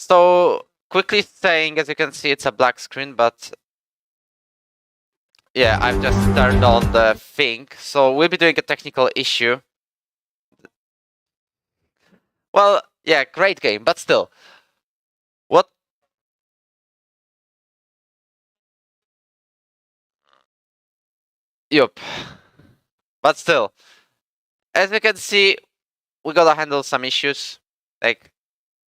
So quickly saying, as you can see, it's a black screen, but yeah, I've just turned on the thing. So we'll be doing a technical issue. Well, yeah, great game, but still. What? Yup. But still, as you can see, we gotta handle some issues. Like,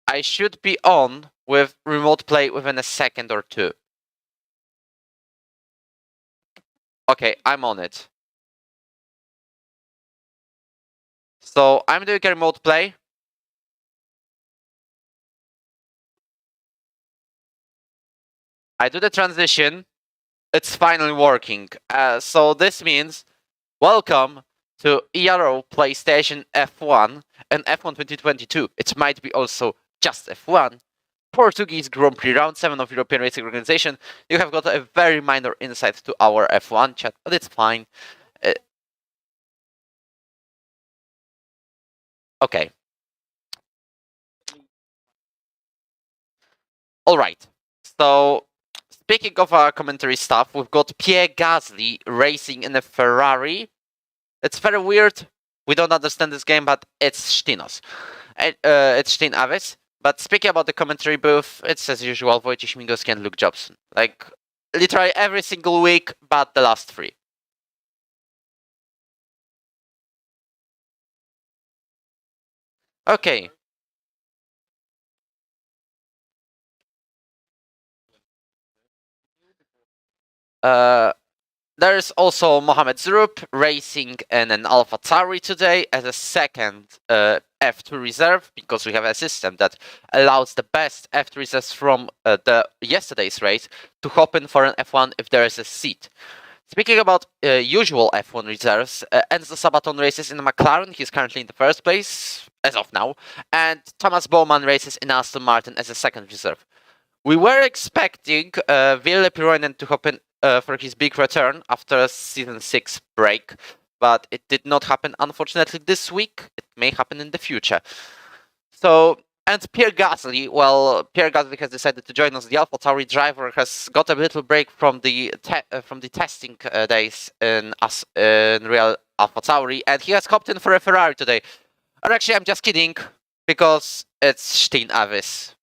I should be on with remote play within a second or two. Okay, I'm on it. So I'm doing a remote play. I do the transition. It's finally working. So this means welcome to Ero PlayStation F1 and F1 2022. It might be also just F1. Portuguese Grand Prix Round 7 of European Racing Organization. You have got a very minor insight to our F1 chat, but it's fine. Okay. All right. So, speaking of our commentary stuff, we've got Pierre Gasly racing in a Ferrari. It's very weird. We don't understand this game, but it's Stinos. It's Stin Avis. But speaking about the commentary booth, it's as usual, Wojciech, Śmigowski and Luke Jobson. Like, literally every single week, but the last 3. Okay. There's also Mohamed Zrup racing in an AlphaTauri today as a second F2 reserve, because we have a system that allows the best F2 reserves from the yesterday's race to hop in for an F1 if there is a seat. Speaking about usual F1 reserves, Enzo Sabaton races in a McLaren. He's currently in the first place, as of now. And Thomas Bowman races in Aston Martin as a second reserve. We were expecting Ville Piroinen to hop in for his big return after a Season 6 break, but it did not happen, unfortunately, this week. It may happen in the future. So, and Pierre Gasly, well, Pierre Gasly has decided to join us. The AlphaTauri driver has got a little break from the testing days in real AlphaTauri, and he has hopped in for a Ferrari today. Or actually, I'm just kidding, because it's Stin Avis.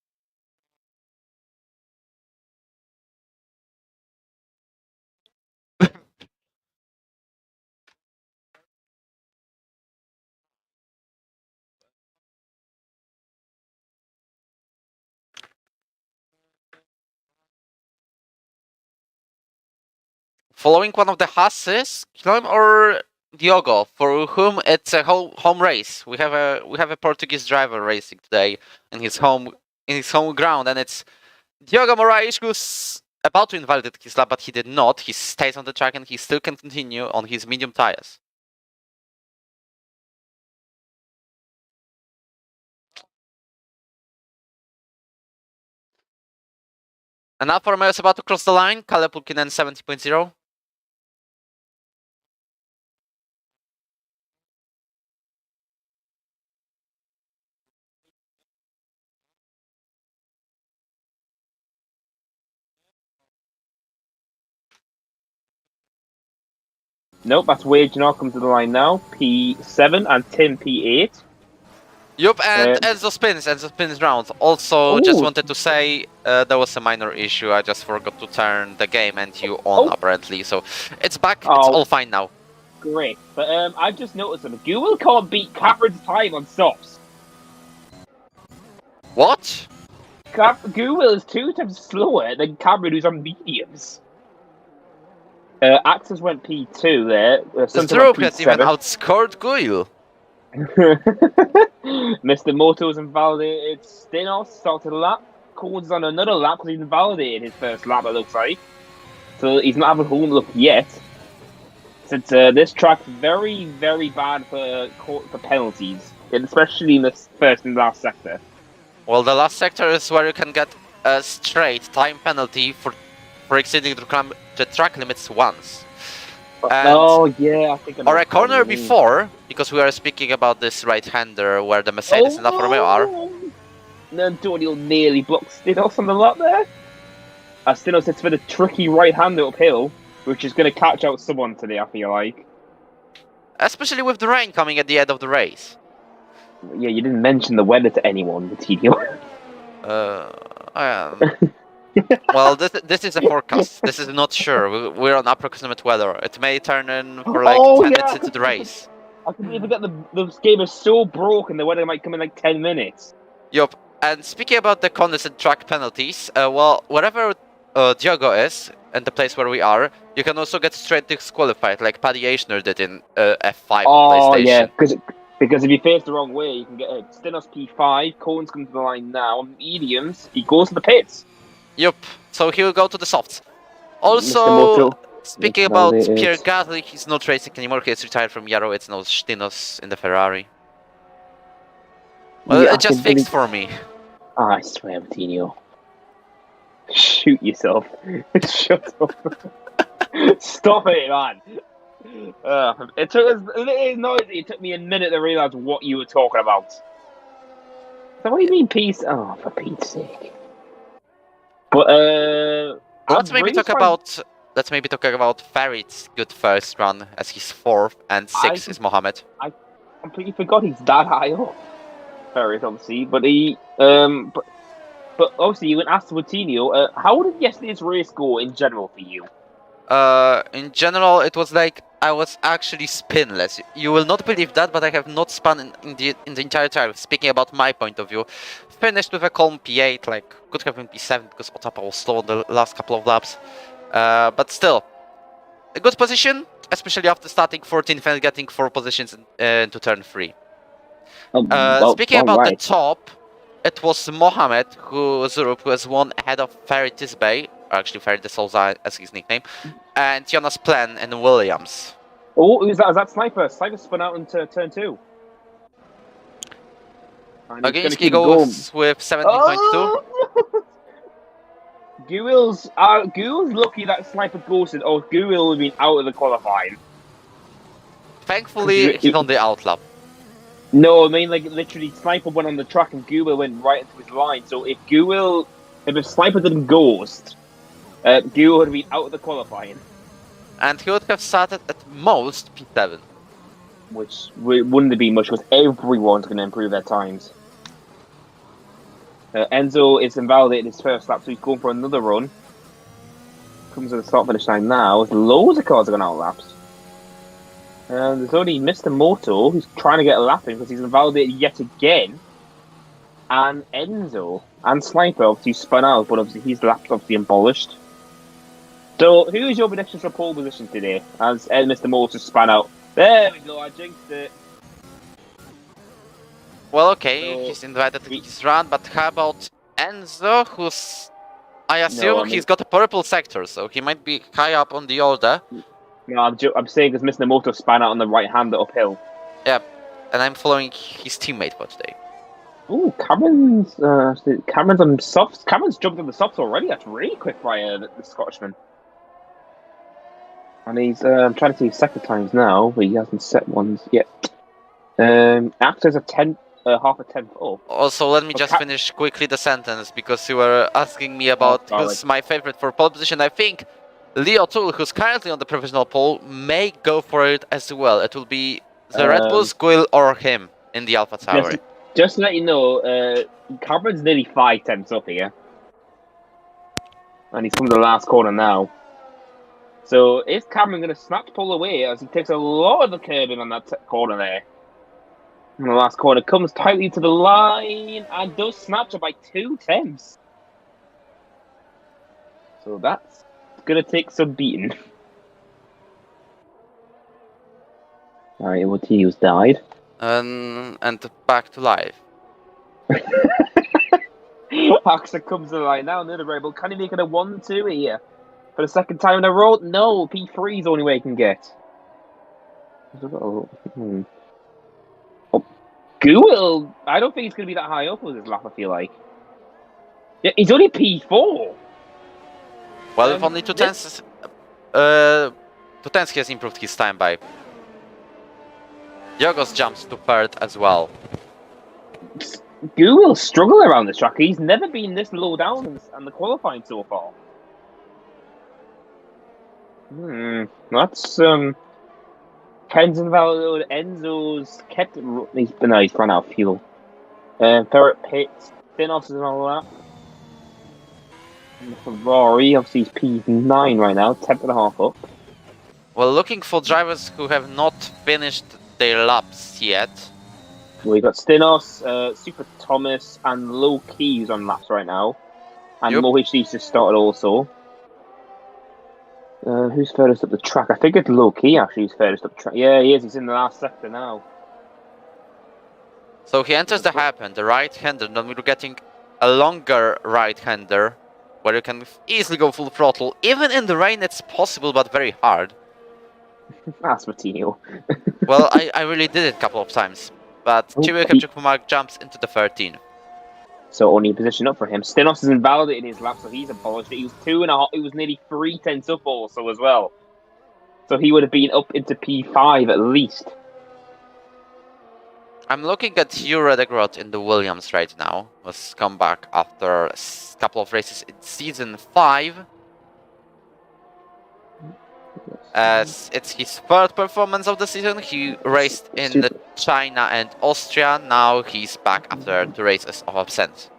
Following one of the Hasses, Kilom or Diogo, for whom it's a home race. We have a Portuguese driver racing today in his home ground, and it's Diogo Moraes who's about to invalidate his lap, but he did not. He stays on the track and he still can continue on his medium tires. And Alfa Romeo is about to cross the line. Kalle Pulkinen 70.0. Nope, that's Wade Janot comes to the line now. P7 and Tim P8. Yup, and Enzo spins round. Also, just wanted to say there was a minor issue. I just forgot to turn the game and you on apparently. So it's back. It's all fine now. Great, but I've just noticed that Google can't beat Cameron's time on softs. What? Google is 2 times slower than Cameron, who's on mediums. Axis went P2 there. Zrup has even outscored Guil. Mr. Moto's invalidated. Stinos started a lap. Cole's on another lap because he's invalidated his first lap, it looks like. So he's not having a home look yet. Since this track's very, very bad for penalties, especially in the first and last sector. Well, the last sector is where you can get a straight time penalty for exceeding the track limits once. And yeah, I think. Or a corner before, because we are speaking about this right-hander where the Mercedes and Alfa Romeo are. And Antonio nearly blocks Stinos on the lap there. As Stinos hits for the tricky right-hander uphill, which is going to catch out someone today, I feel like. Especially with the rain coming at the end of the race. Yeah, you didn't mention the weather to anyone, the TDO. Well, this is a forecast. This is not sure. We're on approximate weather. It may turn in for like 10 minutes into the race. I completely forget the game is so broken the weather might come in like 10 minutes. Yup. And speaking about the condensed track penalties, well, wherever Diogo is, and the place where we are, you can also get straight disqualified, like Paddy Eichner did in F5 Oh, PlayStation. yeah, because if you face the wrong way, you can get a Stenos P5, Cohen's coming to the line now, on mediums, he goes to the pits. Yup. So he'll go to the softs. Mr. Also, Moto. speaking Yes, about it is. Pierre Gasly, he's not racing anymore, he's retired from Ero, it's no Stinos in the Ferrari. Well, Yeah, it just fixed for me. I swear, Martino. Shoot yourself. Shut up. Stop it, man. It took me a minute to realise what you were talking about. So what do you mean peace? Oh, for Pete's sake. But Let's maybe talk about Farid's good first run, as he's 4th and 6th is Mohammed. I completely forgot he's that high up. Farid, obviously, but but obviously you went asked Martino, how did yesterday's race go in general for you? In general, it was like I was actually spinless. You will not believe that, but I have not spun in the entire time. Speaking about my point of view, finished with a calm P8, like could have been P7 because Otapa was slow in the last couple of laps. But still, a good position, especially after starting 14th and getting 4 positions into turn 3. Speaking about the top, it was Mohammed who has won ahead of Farid Tisbay, or actually Farid de Souza as his nickname, and Jonas Plen and Williams. Oh, who's that? Is that Sniper? Sniper spun out into turn 2. Ogiński goes with 17.2. Oh! Guil's lucky that Sniper ghosted, or Guil would have been out of the qualifying. Thankfully, he's on the outlap. No, I mean, like, literally, Sniper went on the track and Guil went right into his line. So if Sniper didn't ghost, Guil would have been out of the qualifying. And he would have started at most P7. Which wouldn't have been much, because everyone's going to improve their times. Enzo is invalidated his first lap, so he's going for another run. Comes to the start finish line now. There's loads of cars are going out laps. There's only Mr. Moto, who's trying to get a lap in because he's invalidated yet again. And Enzo and Sniper obviously spun out, but obviously his lap's obviously abolished. So, who is your prediction for pole position today? As Mr. Moto spun out. There we go, I jinxed it. Well, okay, he's invited to his run, but how about Enzo, who's... I assume he's got a purple sector, so he might be high up on the order. No, I'm saying because Mr. Moto span out on the right-hander uphill. Yeah, and I'm following his teammate for today. Ooh, Cameron's on softs. Cameron's jumped on the softs already. That's really quick by the Scottishman. And he's I'm trying to see his second times now, but he hasn't set ones yet. Actors a half a tenth up. Also, let me just finish quickly the sentence, because you were asking me about who's my favorite for pole position. I think Leo Tool, who's currently on the provisional pole, may go for it as well. It will be the Red Bulls, Guil, or him in the Alpha Tower. Just to let you know, Cameron's nearly 5 tenths up here. And he's from the last corner now. So is Cameron going to snatch pole away as he takes a lot of the curbing on that corner there? In the last corner, comes tightly to the line and does snatch it by 2 tenths. So that's going to take some beating. Alright, Martino's died. And back to life. Axel comes to the line now, another variable. Can he make it a 1-2 here? For the second time in a row? No, P3 is the only way he can get. Oh, Guil, I don't think he's going to be that high up with his lap, I feel like. Yeah, he's only P4. Well, with only 2 tenths, 2 tenths he has improved his time by. Yogos jumps to 3rd as well. Guil's struggle around this track. He's never been this low down in the qualifying so far. That's Ken's invalid. Enzo's kept. He's run out of fuel. Ferret pits. Finos is on all that. Ferrari, obviously he's P9 right now, 10.5 up. Well, looking for drivers who have not finished their laps yet. We've got Stinos, Super Thomas, and Low Key's on laps right now. And Yep. MoHD's just started also. Who's furthest up the track? I think it's Low Key actually who's furthest up the track. Yeah, he is. He's in the last sector now. So he enters the hairpin, the right-hander, and then we're getting a longer right-hander where you can easily go full throttle. Even in the rain, it's possible, but very hard. That's Mattino. Well, I really did it a couple of times. But Chivik jumps into the 13th. So only a position up for him. Stinos has invalidated his lap, so he's abolished it. He was 2.5. He was nearly 3/10 up also as well. So he would have been up into P5 at least. I'm looking at Ero Ps in the Williams right now. Was come back after a couple of races in season 5. As it's his third performance of the season. He raced in China and Austria. Now he's back after 2 races of absence.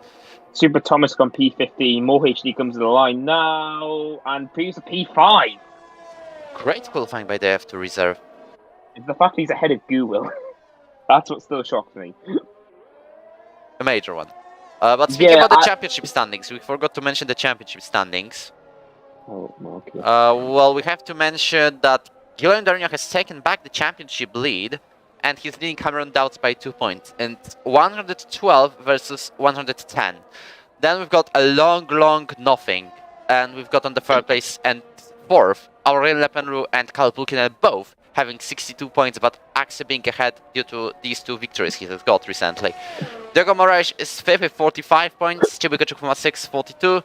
Super Thomas gone P15. MoHD comes to the line now. And P's a P5. Great qualifying by the F2 reserve. It's the fact he's ahead of Google. That's what still shocks me. A major one. But speaking about the championship standings, we forgot to mention the championship standings. Oh, okay. Well, we have to mention that Guillaume Darignon has taken back the championship lead, and he's leading Cameron Dowds by 2 points, and 112 versus 110. Then we've got a long nothing, and we've got on the 3rd place and 4th, Aurélien Lepenroux and Karl Pulkinen both having 62 points, but Axe being ahead due to these 2 victories he has got recently. Diego Moraes is 5th with 45 points, Chibika Chukwuma 6, 42,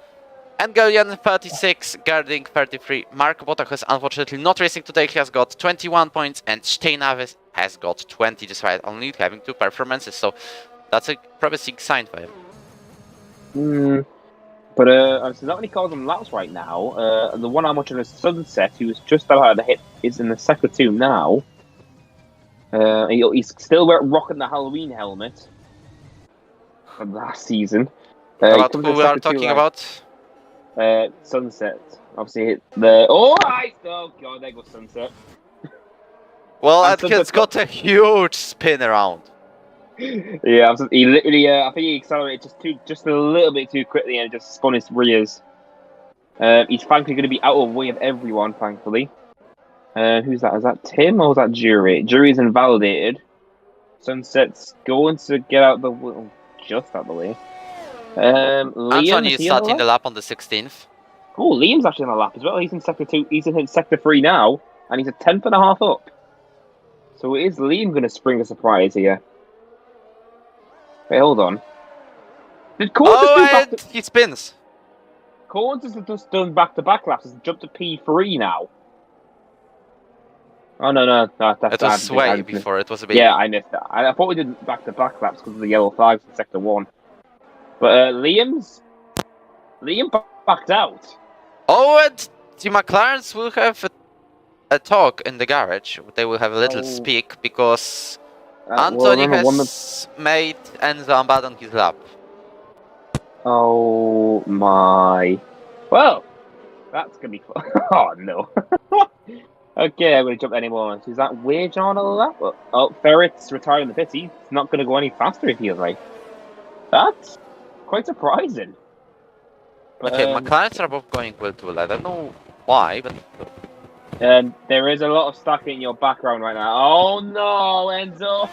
and Galian 36, Gerding 33. Mark Botak is unfortunately not racing today, he has got 21 points, and Steinavis has got 20, despite only having 2 performances, so that's a promising sign for him. But there's not many cars on laps right now. The one I'm watching is Sunset, who was just about to hit, is in the sector 2 now. He's still rocking the Halloween helmet from last season. About who we are talking about? Sunset. Obviously hit the... Oh, God, there goes Sunset. Well, that kid's got a huge spin around. Yeah, he literally, I think he accelerated just a little bit too quickly and just spun his rears. He's frankly going to be out of the way of everyone, thankfully. Who's that? Is that Tim or is that Jury? Jury's invalidated. Sunset's going to get out the way, just out the way. Anthony is starting the lap on the 16th. Oh, Liam's actually on the lap as well. He's in sector 2. He's in sector 3 now, and he's a 10.5 up. So is Liam going to spring a surprise here? Wait, hold on. Did Corns he spins. Corns has just done back-to-back laps. He's jumped to P3 now. Oh, no. That's it was way before. It was a bit... Yeah, I missed that. I thought we did back-to-back laps because of the yellow flags in sector 1. But Liam backed out. Oh, and the McLarens will have a talk in the garage. They will have a little speak because... Anthony has made Enzo abandon his lap. Oh my. Well, that's going to be fun. Oh no. Okay, I'm going to jump anymore. Is that Wage on a lap? Oh, Ferret's retiring the pit. He's not going to go any faster, it feels like. That's quite surprising. But, okay, McLarens are both going well too. I don't know why, but... there is a lot of stacking in your background right now. Oh no, Enzo!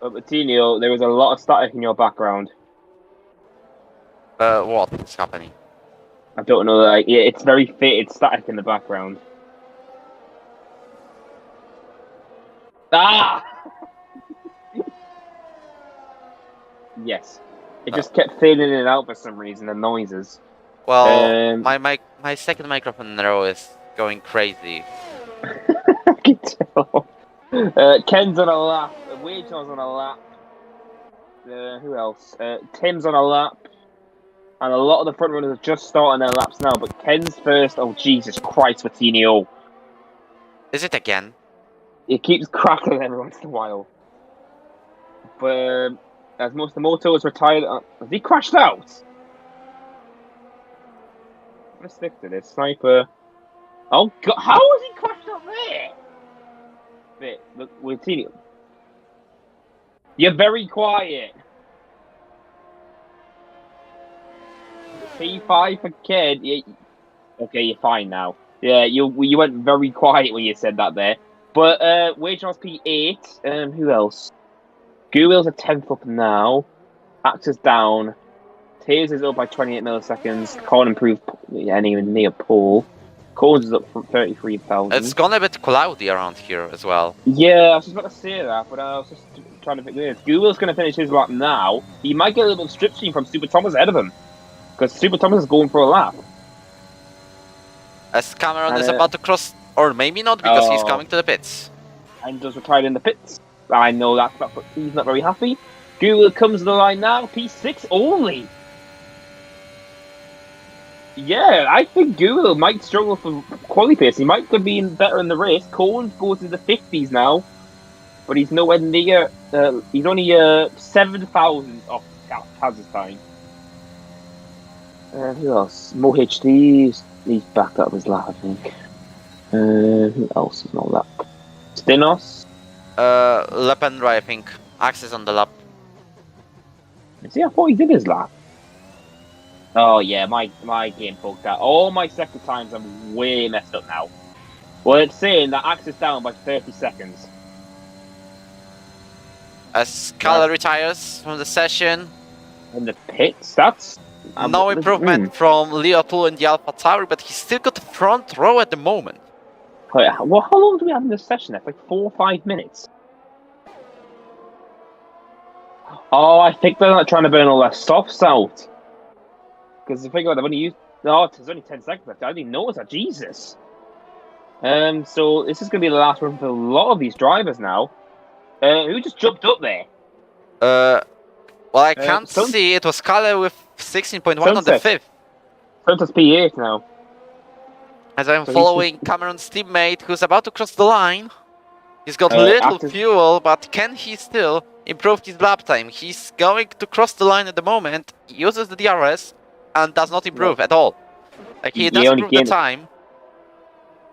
But Mattino, there is a lot of static in your background. What is happening? I don't know. Like, yeah, it's very fit. It's static in the background. Ah! Yes. It just kept fading in and out for some reason. The noises. Well, my second microphone in a row is going crazy. I can tell. Ken's on a lap. Wage's on a lap. Who else? Tim's on a lap. And a lot of the front runners are just starting their laps now. But Ken's first. Oh, Jesus Christ, Mattino. Is it again? It keeps crackling every once in a while. But as most of the motos retired... has he crashed out? Let's stick to this. Sniper. Oh, God. How has he crashed up there? Wait, look, we're seeing. You're very quiet. P5 for kid. Yeah, okay, you're fine now. Yeah, you went very quiet when you said that there. But Wojciech's P8. Who else? Guil's a 10th up now. Axe is down. Tears is up by 28 milliseconds. Can't improve anywhere near Paul. Coles is up for 33,000. It's gone a bit cloudy around here as well. Yeah, I was just about to say that, but I was just trying to figure this. Google's going to finish his lap now. He might get a little bit of strip stream from Super Thomas ahead of him. Because Super Thomas is going for a lap. As Cameron is about to cross, or maybe not, because he's coming to the pits. And does retire in the pits. I know that's not, he's not very happy. Google comes to the line now, P6 only. Yeah, I think Google might struggle for quality pace. He might could be better in the race. Cohen goes in the 50s now, but he's nowhere near. He's only 7,000 off Kaz's time. Who else? Mo HD. He's backed up his lap, I think. Who else is on lap? Stinos. Lependra, I think. Axis on the lap. See, I thought he did his lap. Oh yeah, my game bugged out. All my sector times are way messed up now. Well, it's saying that Axe is down by 30 seconds. As Kala retires from the session. In the pits, that's... No improvement from Leo Tool in the Alpha Tauri, but he's still got the front row at the moment. Wait, well, how long do we have in this session? That's like 4 or 5 minutes. Oh, I think they're not trying to burn all their softs out. Because the figure out they've only used... Oh, there's only 10 seconds left. I didn't even notice that. Jesus. So this is going to be the last run for a lot of these drivers now. Who just jumped up there? Well, I can't see. It was Kale with 16.1 on the 5th. Santos P8 now. As I'm following Cameron's teammate, who's about to cross the line. He's got little fuel, but can he still improve his lap time? He's going to cross the line at the moment. He uses the DRS and does not improve at all. Like, he doesn't improve the time.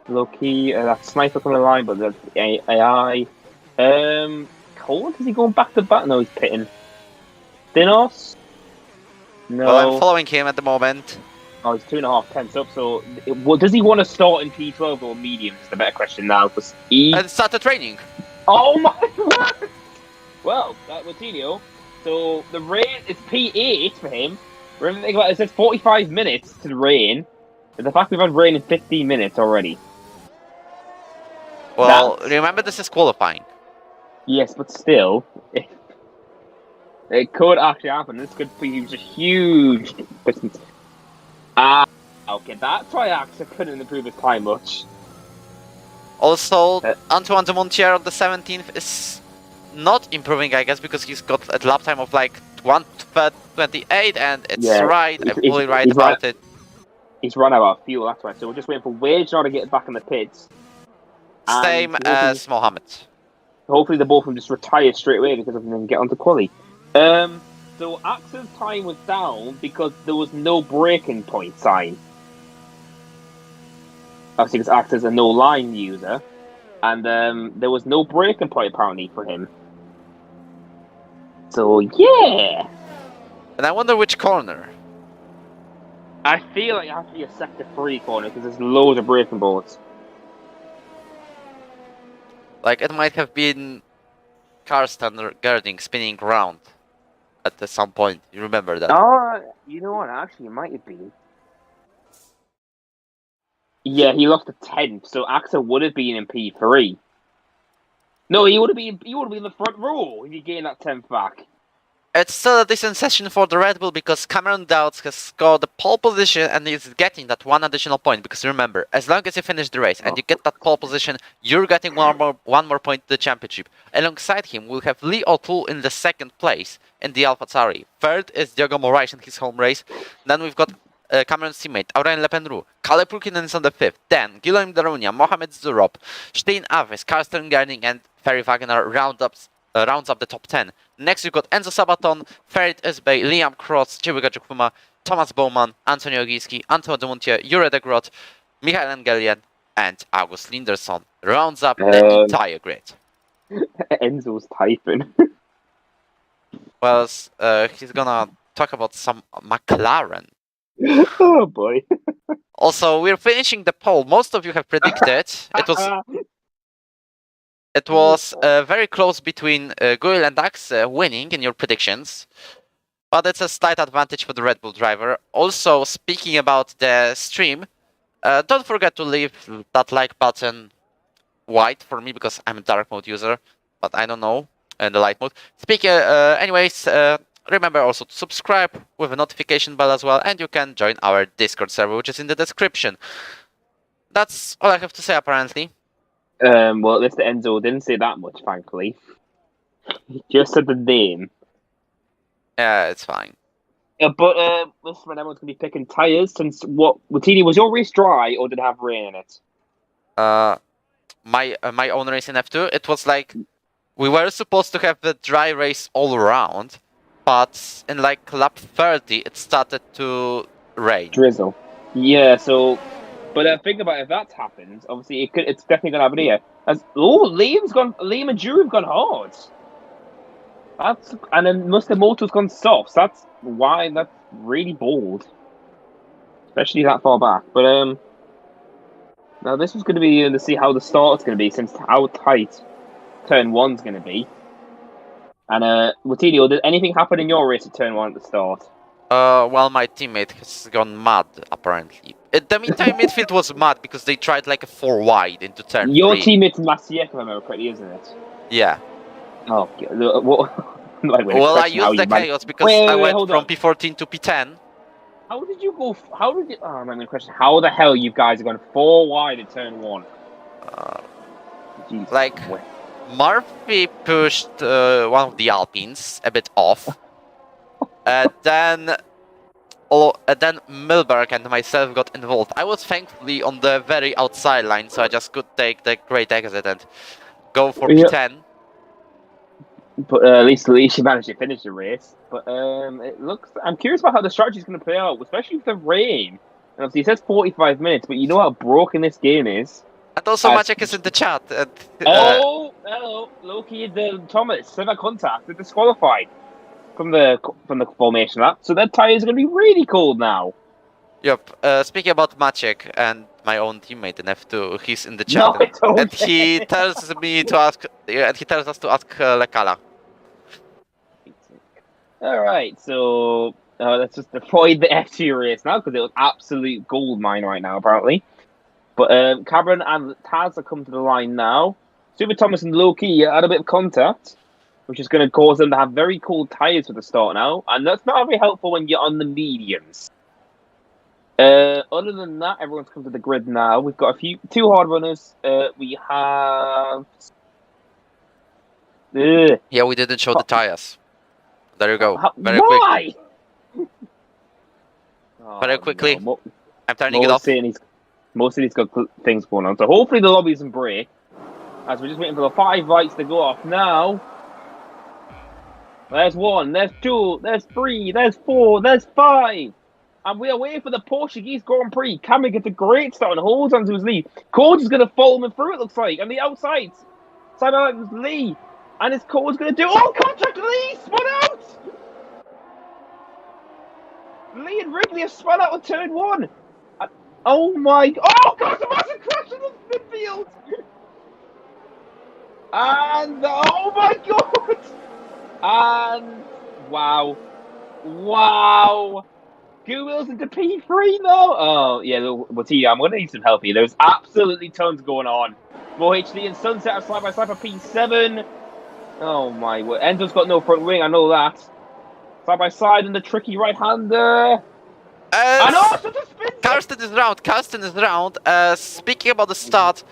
Low-key, that sniper coming the line, but the AI... Cold? Is he going back to back? No, he's pitting. Dinos? No. Well, I'm following him at the moment. Oh, he's 2.5 tenths up, so... does he want to start in P12 or medium is the better question now, because he... And start the training. Oh my god! Well, with Tino, so the rain is P8 for him. Remember, think about it, it says 45 minutes to the rain. And the fact we've had rain in 15 minutes already. Well, remember this is qualifying. Yes, but still, it could actually happen. This could be a huge distance. Okay, that's why Axa couldn't improve his time much. Also, Antoine de Montier on the 17th is not improving, I guess, because he's got a lap time of like 1:28, and it's right. I'm fully right about it. He's run out of fuel, that's right. So we're just waiting for Wage now to get back in the pits. Same as Mohammed. Hopefully they both of them just retire straight away because of them and get onto quali. So Axe's time was down because there was no breaking point sign. Obviously, because Axe is a no-line user. And there was no breaking point, apparently, for him. So, yeah! And I wonder which corner. I feel like it has to be a sector 3 corner, because there's loads of breaking boards. Like, it might have been car standard guarding spinning round at some point. You remember that? Oh, you know what? Actually, it might have been. Yeah, he lost a 10th, so Axa would have been in P3. No, he would have been in the front row if he gained that 10th back. It's still a decent session for the Red Bull because Cameron Dowds has scored the pole position and is getting that one additional point. Because remember, as long as you finish the race and you get that pole position, you're getting one more point to the championship. Alongside him, we'll have Lee O'Toole in the 2nd place in the AlphaTauri. 3rd is Diogo Moraes in his home race. Then we've got Cameron's teammate, Aurélien Lependru. Kalle Pulkkinen is on the 5th. Then Guillaume Darunia, Mohamed Zurop, Stein Aves, Karsten Gerding and Ferry Wagner rounds up the top 10. Next, you've got Enzo Sabaton, Ferit Özbey, Liam Cross, Chiwiga Jukuma, Thomas Bowman, Antonio Giski, Antoine de Montier, Jure de Groot, Michael Engelian, and August Linderson rounds up the entire grid. Enzo's typing. Well, he's gonna talk about some McLaren. Oh boy. Also, we're finishing the poll. Most of you have predicted. It was very close between Guil and Dax winning in your predictions. But it's a slight advantage for the Red Bull driver. Also, speaking about the stream, don't forget to leave that like button white for me because I'm a dark mode user, but I don't know in the light mode. Anyways, remember also to subscribe with a notification bell as well, and you can join our Discord server, which is in the description. That's all I have to say, apparently. Well, Mr. Enzo didn't say that much, thankfully. He just said the name. Yeah, it's fine. But this is when everyone's going to be picking tyres, since Watini, was your race dry, or did it have rain in it? My own race in F2, it was like, we were supposed to have the dry race all around, but in like lap 30, it started to rain. Drizzle. Yeah, so... But think about it, if that's happened, obviously it's definitely going to happen here. Liam and Drew have gone hard. And then Mr. Moto's gone soft. So that's really bold. Especially that far back. But now this was going to be to see how the start's going to be, since how tight turn 1's going to be. And Watilio, did anything happen in your race at turn 1 at the start? Well, my teammate has gone mad, apparently. The entire midfield was mad because they tried like a 4 wide into turn 3. Your teammate's Wojciech, if I remember correctly, isn't it? Yeah. Oh, what? Well, I used the chaos because I went from P14 to P10. How did you go? Oh, I'm going to question. How the hell you guys are going 4 wide at turn 1? Like, Murphy pushed one of the Alpines a bit off. Then Milberg and myself got involved. I was thankfully on the very outside line, so I just could take the great exit and go for P10. But at least you managed to finish the race. But I'm curious about how the strategy is going to play out, especially with the rain. And obviously, it says 45 minutes, but you know how broken this game is. And also, Wojciech is in the chat. Oh, hello, Loki and Thomas. Clever contact. They're disqualified from the formation lap, so their tires are going to be really cold now. Yep. Speaking about Maciek and my own teammate in F2, he's in the chat, and he tells me to ask. And he tells us to ask Lekala. All right, so let's just avoid the F2 race now because it was absolute gold mine right now, apparently. But Cameron and Taz are coming to the line now. Super Thomas and Loki had a bit of contact, which is going to cause them to have very cold tyres for the start now, and that's not very helpful when you're on the mediums. Other than that, everyone's come to the grid now. We've got two hard runners. We have... Yeah, we didn't show the tyres. There you go. Very Why? Quick. Very quickly. No. I'm turning it off. Most of these got things going on, so hopefully the lobby doesn't break. As we're just waiting for the 5 lights to go off now. There's 1, there's 2, there's 3, there's 4, there's 5. And we are waiting for the Portuguese Grand Prix. Cameron gets a great start and holds onto his lead. Coach is going to follow him through, it looks like. And the outside. Side by Lee. And his Coach's going to do... Oh, contact Lee! Spun out! Lee and Wrigley have spun out of turn 1. And, oh my... Oh, God, the massive crash in the midfield! And... Oh my God! And... Wow. Wow! Google's into P3 now? Oh, yeah, Wojciech, I'm going to need some help here. There's absolutely tons going on. Wojciech and Sunset are side by side for P7. Oh my word. Enzo's got no front wing, I know that. Side by side and the tricky right-hander. Karsten is round. Speaking about the start,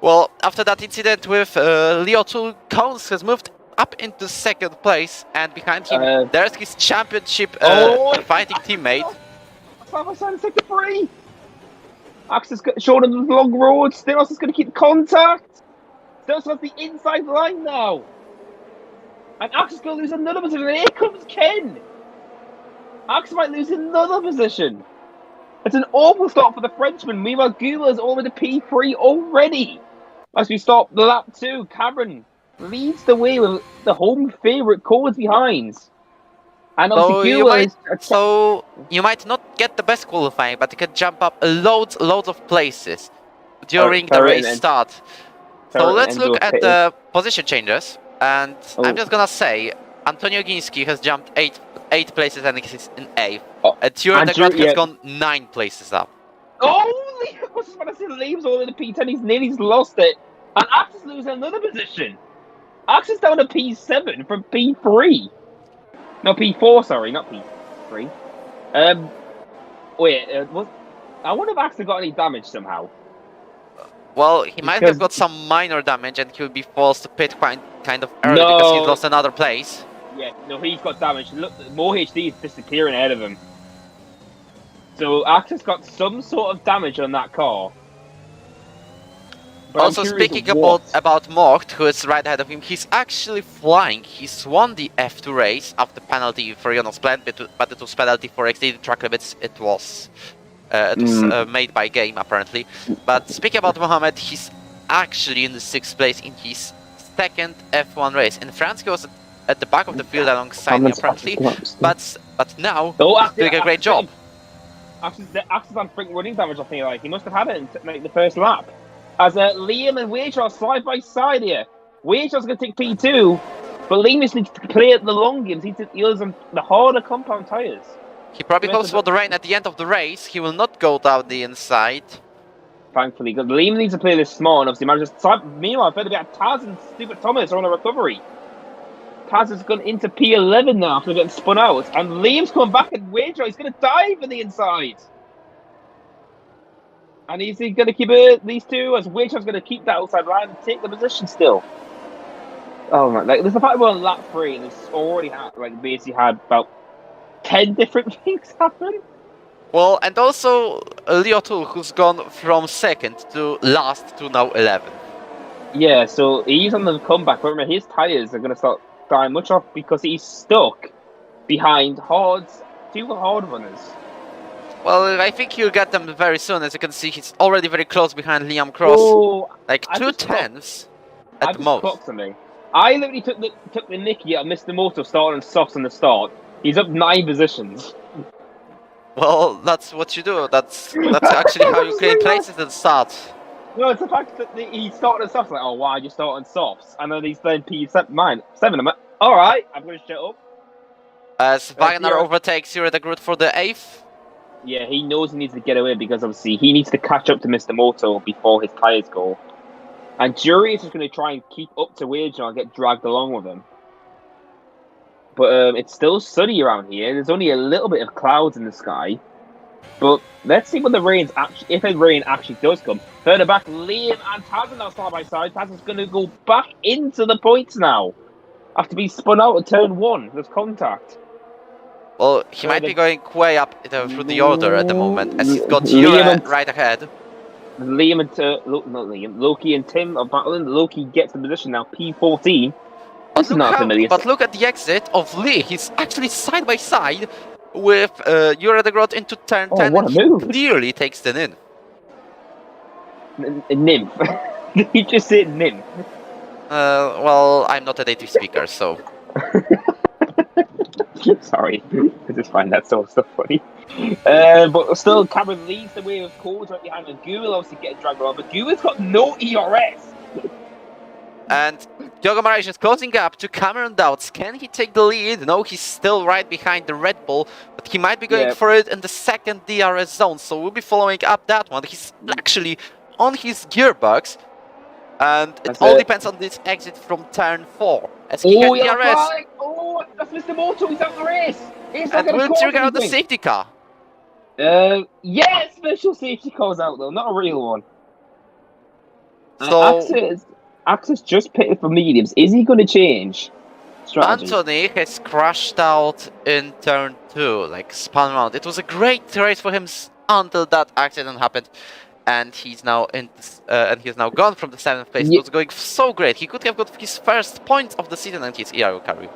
well, after that incident with Leo 2, Cones has moved up into 2nd place, and behind him, there's his championship fighting teammate. Side by side in sector 3. Axe has shown him the long road. Stinos is going to keep contact. Stinos has the inside line now. And Axe is going to lose another position. And here comes Ken. Axe might lose another position. It's an awful start for the Frenchman. Meanwhile, Gula's over the P3 already. As we start the lap 2, Cameron leads the way with the home favourite Cords behind. And So obviously you Gula might, is... so you might not get the best qualifying, but you can jump up loads of places during the Ferret race and start. So Ferret let's and look Enzo at pitting. the position changes, and I'm Oh. just gonna say Antonio Ginski has jumped eight places and he's in 8th. Oh, And Tjure and de Groot Tjure, has yeah. gone 9 places up. Oh, I was just about to say Liam's all in the P10. He's nearly lost it. And Axel's losing another position. Axel's down to P7 from P3. No, P4, sorry, not P3. Wait, I wonder if Axel got any damage somehow. Well, he might Because- have got some minor damage and he will be forced to pit kind of early because he's lost another place. Yeah, no, he's got damage. Look, more HD is disappearing ahead of him. So Axel's got some sort of damage on that car. But Also, I'm curious speaking what. about Mocht, who is right ahead of him, he's actually flying. He's won the F2 race after penalty for Jonas Plant, but it was penalty for exceeding track limits. It was made by game, apparently. But speaking about Mohamed, he's actually in the 6th place in his 2nd F1 race. In France, he was at the back of the field alongside me, apparently. But now, he's doing a great job. Axel's on freaking running damage, I think. Like, he must have had it in like, the first lap. As Liam and Wojciech are side by side here. Wojciech's going to take P2, but Liam just needs to play at the long games. He needs to use the harder compound tyres. He probably hopes for the rain at the end of the race. He will not go down the inside. Thankfully, because Liam needs to play this small, and obviously manages. Meanwhile, further back, Taz and Stupid Thomas are on a recovery. Taz has gone into P11 now after getting spun out, and Liam's coming back and Wojciech, he's going to dive in the inside. And he's going to keep these two, as Wojciech's going to keep that outside line and take the position still. Oh my! Like, there's the fact we're on lap 3, and it's already basically had about 10 different things happen. Well, and also Leo Tool, who's gone from 2nd to last to now 11th. Yeah, so he's on the comeback. But remember, his tyres are going to start dying much off because he's stuck behind two hard runners. Well, I think he'll get them very soon. As you can see, he's already very close behind Liam Cross. Oh, like I 2 just tenths I at the just most. clocked something. I literally took the Nicky out of Mr. Moto starting softs on the start. He's up 9 positions. Well, that's what you do. That's actually how you gain places at the start. No, it's the fact that he started on softs. Like, oh, why you start on softs? And then he's then P7. I'm like, all right, I'm going to shut up. As Wagner overtakes Ero de Groot for the 8th. Yeah, he knows he needs to get away because obviously he needs to catch up to Mr. Moto before his tyres go. And Jury is just going to try and keep up to Wage and get dragged along with him. But it's still sunny around here. There's only a little bit of clouds in the sky. But let's see when the rain if the rain actually does come. Further back, Liam and Taz are now side by side. Taz is going to go back into the points now. After being spun out at turn 1. There's contact. Well, he might be going way up through the order at the moment, as he's got Ero right ahead. Loki and Tim are battling. Loki gets the position now, P14. But look at the exit of Lee. He's actually side by side with Ero de Groot into turn 10. What a move. He clearly takes the in. Nymph. Did you just say nymph? Well, I'm not a native speaker, so... Sorry, I just find that sort of stuff funny. But still, Cameron leads the way with Coles right behind him. Google obviously getting dragged around, but Google's got no ERS. And Diogo Marais is closing up to Cameron Doubts. Can he take the lead? No, he's still right behind the Red Bull, but he might be going for it in the 2nd DRS zone, so we'll be following up that one. He's actually on his gearbox, and it all depends on this exit from turn 4. As he gets DRS. Oh, that's Mr. Moto, he's out the race! And will trigger out the safety car. Yes, special safety car's out though, not a real one. So Axis just pitted for mediums. Is he going to change strategy? Anthony has crashed out in turn 2, like spun around. It was a great race for him until that accident happened, and he's now gone from the 7th place. It was going so great. He could have got his first point of the season and his ERO carry.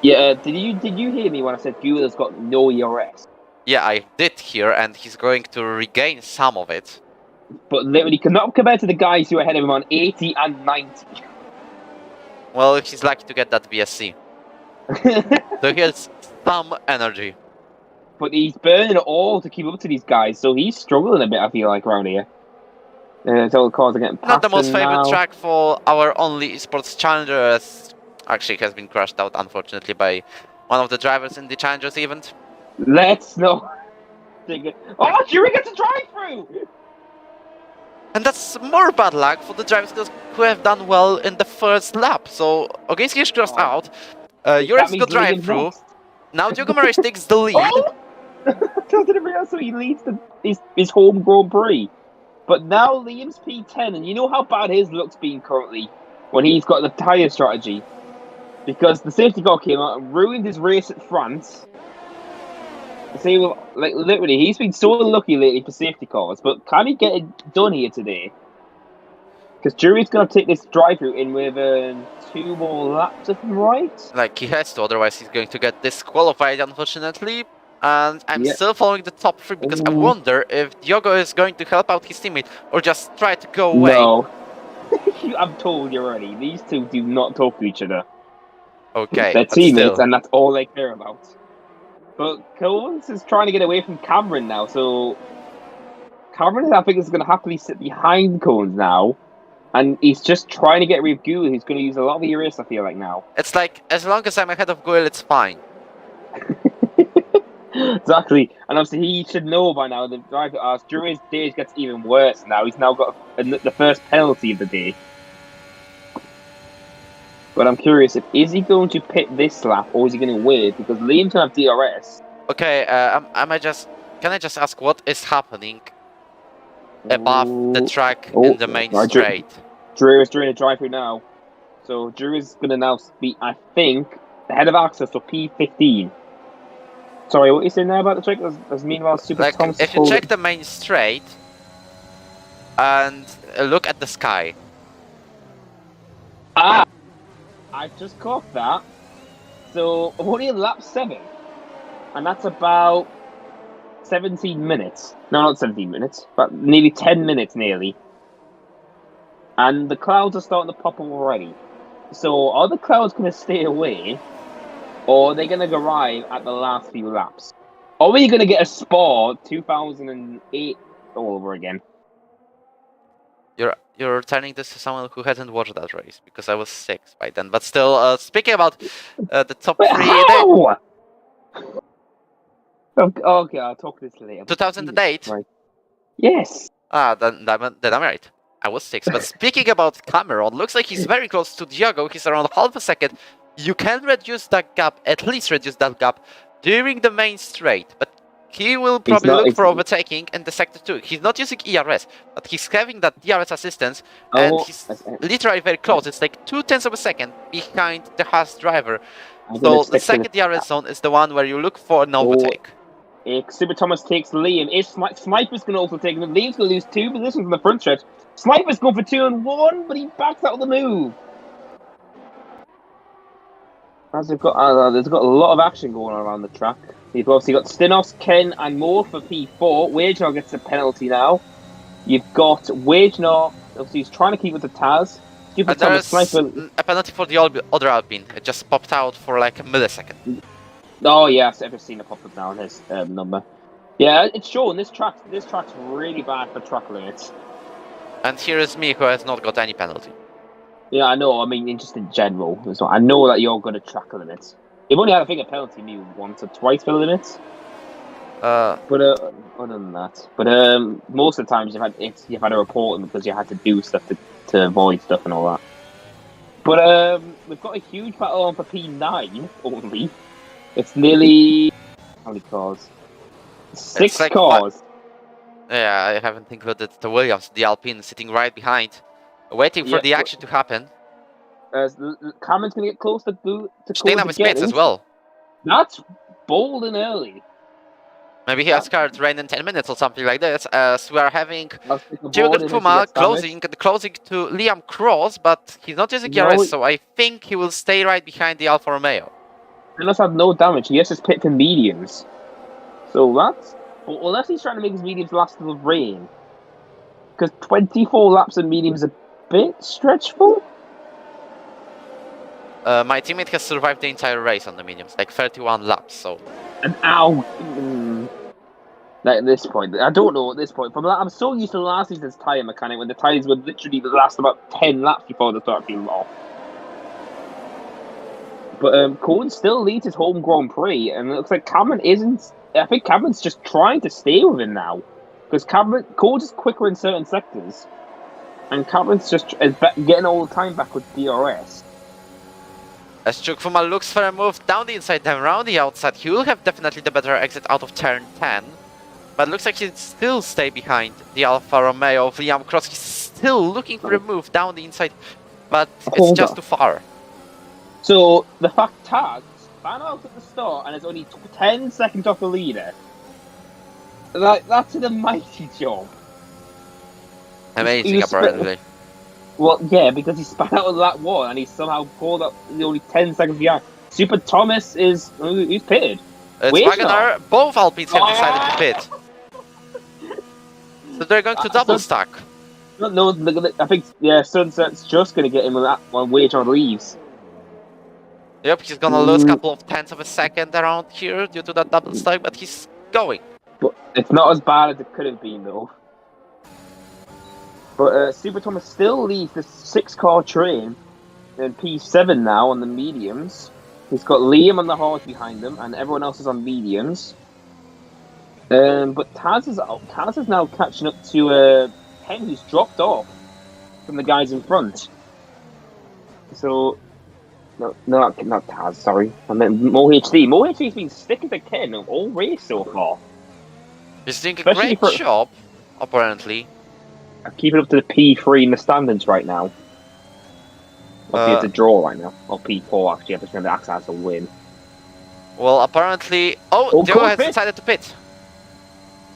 Yeah, did you hear me when I said Gula's got no ERS? Yeah, I did hear, and he's going to regain some of it. But literally cannot compare to the guys who are ahead of him on 80 and 90. Well, he's lucky to get that VSC. So he has some energy. But he's burning it all to keep up to these guys, so he's struggling a bit, I feel like, around here. All the cars are getting past Not the most him favorite now. track for our only esports challenger, as actually has been crashed out, unfortunately, by one of the drivers in the challengers event. Let's not. Oh, Jury gets a drive through! And that's more bad luck for the drivers who have done well in the first lap. So Ogiński is crossed out. Jurek's got drive through. Now Diogo Moraes takes the lead. Oh! I didn't realize so he leads his home Grand Prix. But now Liam's P10, and you know how bad his luck's been currently when he's got the tyre strategy. Because the safety car came out and ruined his race at France. So, like, literally, he's been so unlucky lately for safety cars, but can he get it done here today? Because Jury's going to take this drive-through in with 2 more laps, if I'm right. Like, he has to, otherwise he's going to get disqualified, unfortunately. And I'm still following the top 3 because I wonder if Diogo is going to help out his teammate or just try to go away. No. I've told you already, these two do not talk to each other. Okay, They're teammates, still. and that's all they care about. But Coles is trying to get away from Cameron now, so Cameron, I think, is going to happily sit behind Cones now, and he's just trying to get rid of Gul, who's going to use a lot of ERS, I feel like, now. It's like, as long as I'm ahead of Gul, it's fine. Exactly, and obviously he should know by now. The driver asked, Jury's day gets even worse now. He's now got the first penalty of the day. But I'm curious, is he going to pit this lap, or is he going to wait? Because Liam's going to have DRS. Okay, can I just ask what is happening above the track in the main straight? Drew is doing a drive-through now. So Drew is going to now be, I think, ahead of access to P15. Sorry, what are you saying there about the track? As meanwhile, Super Like, Thomas if you check the main straight and look at the sky. Ah! I just caught that. So, I'm only in lap 7. And that's about 17 minutes. No, not 17 minutes, but nearly 10 minutes nearly. And the clouds are starting to pop up already. So, are the clouds going to stay away? Or are they going to arrive at the last few laps? Or are we going to get a Spa 2008 all over again? You're turning this to someone who hasn't watched that race, because I was 6 by then. But still, speaking about the top 3... How? Okay, I'll talk this later. 2008? Right. Yes. Ah, then I'm right. I was 6. But speaking about Cameron, looks like he's very close to Diogo. He's around half a second. You can reduce that gap, at least reduce that gap, during the main straight. But he will probably look for overtaking in the sector 2. He's not using ERS, but he's having that DRS assistance, and he's literally very close. It's like 0.2 of a second behind the Haas driver. So the second DRS zone is the one where you look for an overtake. Super Thomas takes Liam. Sniper's going to also take him. Liam's going to lose 2 positions in the front stretch. Sniper's going for 2 and 1, but he backs out of the move. As there's got a lot of action going on around the track. You've obviously got Stinos, Ken, and Moore for P4. Wojciech gets a penalty now. You've got Wojciech, obviously he's trying to keep with the Taz. There's a penalty for the other Alpine. It just popped out for like a millisecond. Oh yeah, I've ever seen it pop up now on his number. Yeah, it's showing this track's really bad for track limits. And here is me, who has not got any penalty. Yeah, I know. I mean, just in general. So I know that you're going to track limits. You've only had, I think, a penalty maybe once or twice for the limits. But other than that, most of the times you've had to report them because you had to do stuff to avoid stuff and all that. But we've got a huge battle on for P9 only. It's nearly how many cars? 6 like cars. Yeah, I haven't included the Williams, the Alpine sitting right behind, waiting for the action to happen. Cameron's going to get close to Staying with Spitz as well. That's bold and early. Maybe he has card rain in 10 minutes or something like this, as we are having Jürgen Puma closing to Liam Cross, but he's not using ERS, so I think he will stay right behind the Alfa Romeo. He must have no damage. He has to pit for mediums. So that's... Well, unless he's trying to make his mediums last till the rain. Because 24 laps of mediums is a bit stretchful. My teammate has survived the entire race on the mediums, like 31 laps, so... And ow! Like at this point, I don't know at this point. I'm so used to last season's tyre mechanic when the tyres would literally last about 10 laps before they start feeling off. But Cohen still leads his home Grand Prix, and it looks like Cameron isn't. I think Cameron's just trying to stay with him now. Because Cohen's is quicker in certain sectors, and Cameron's just getting all the time back with DRS. As Chukwuma looks for a move down the inside, then around the outside, he will have definitely the better exit out of turn 10. But looks like he'll still stay behind the Alfa Romeo of Liam Cross. He's still looking for a move down the inside, but it's just too far. So the fact Taz ran out at the start and is only 10 seconds off the leader. That's an mighty job. Amazing, apparently. Well, yeah, because he spat out of that one and he somehow pulled up only 10 seconds behind. Super Thomas is... he's pitted. It's Wagoner. Both Alpines have decided to pit. So they're going to double stack. No, I think, yeah, Sunset's just going to get him with that when Wagoner leaves. Yep, he's going to lose a couple of tenths of a second around here due to that double stack, but he's going. But it's not as bad as it could have been, though. But Super Thomas still leads the 6-car train in P7 now on the mediums. He's got Liam on the hards behind him, and everyone else is on mediums. But Taz is now catching up to Ken, who's dropped off from the guys in front. So, no, not Taz, sorry. I meant MoHD. MoHD's been sticking to Ken all race so far. He's doing a great job, apparently. I'm keeping up to the P3 in the standings right now. It's a draw right now. Or P4, actually. I just remember Axel has a win. Well, apparently... Oh, Joe has decided to pit.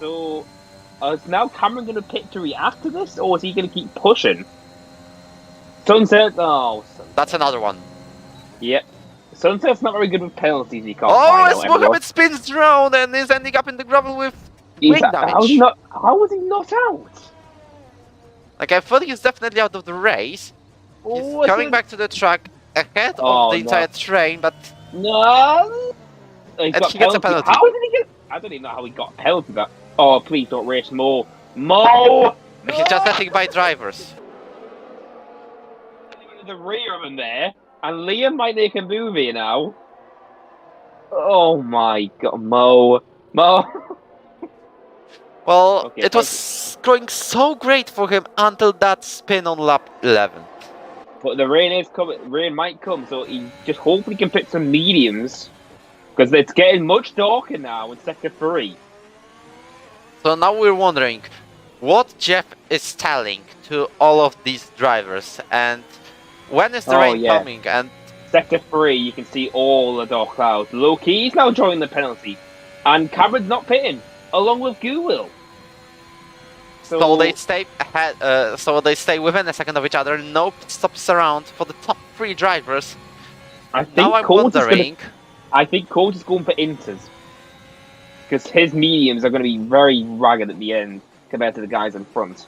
So, is now Cameron going to pit to react to this, or is he going to keep pushing? Sunset, That's another one. Yep. Sunset's not very good with penalties, he can't as Mohammed spins around and is ending up in the gravel with wing damage. How was he not out? Like, I thought he's definitely out of the race. He's coming back to the track ahead of the entire train, but... No! And he gets a penalty. How did he get... I don't even know how he got a penalty that. Oh, please don't race more. No! He's just letting by drivers. The rear of him there, and Liam might make a move here now. Oh my god, Mo. Well, okay, it was going so great for him until that spin on lap 11. But the rain is coming. Rain might come, so he just hopefully can pit some mediums. Because it's getting much darker now in sector 3. So now we're wondering what Jeff is telling to all of these drivers, and when is the rain coming? And sector 3, you can see all the dark clouds. Loki's now joining the penalty, and Cameron's not pitting, along with Guwil. So they stay ahead. So they stay within a second of each other. No pit stops around for the top 3 drivers. I think now I'm wondering. I think Colt is going for inters. Because his mediums are going to be very ragged at the end compared to the guys in front.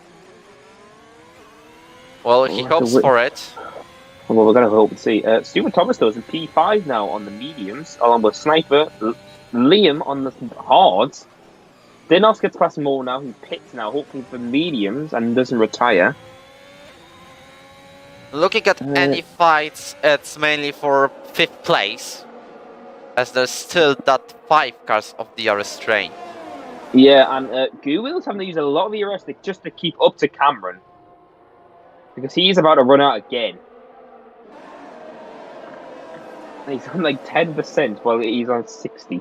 Well, he hopes for it. Well, we're going to hope and see. Super Thomas, though, is in P5 now on the mediums, along with Sniper, Liam on the hards. Dinos gets past Mo now, he pits now, hopefully for mediums, and doesn't retire. Looking at any fights, it's mainly for 5th place. As there's still that 5 cars of the DRS train. Yeah, and Guwil's having to use a lot of DRS just to keep up to Cameron. Because he's about to run out again. And he's on like 10% while he's on 60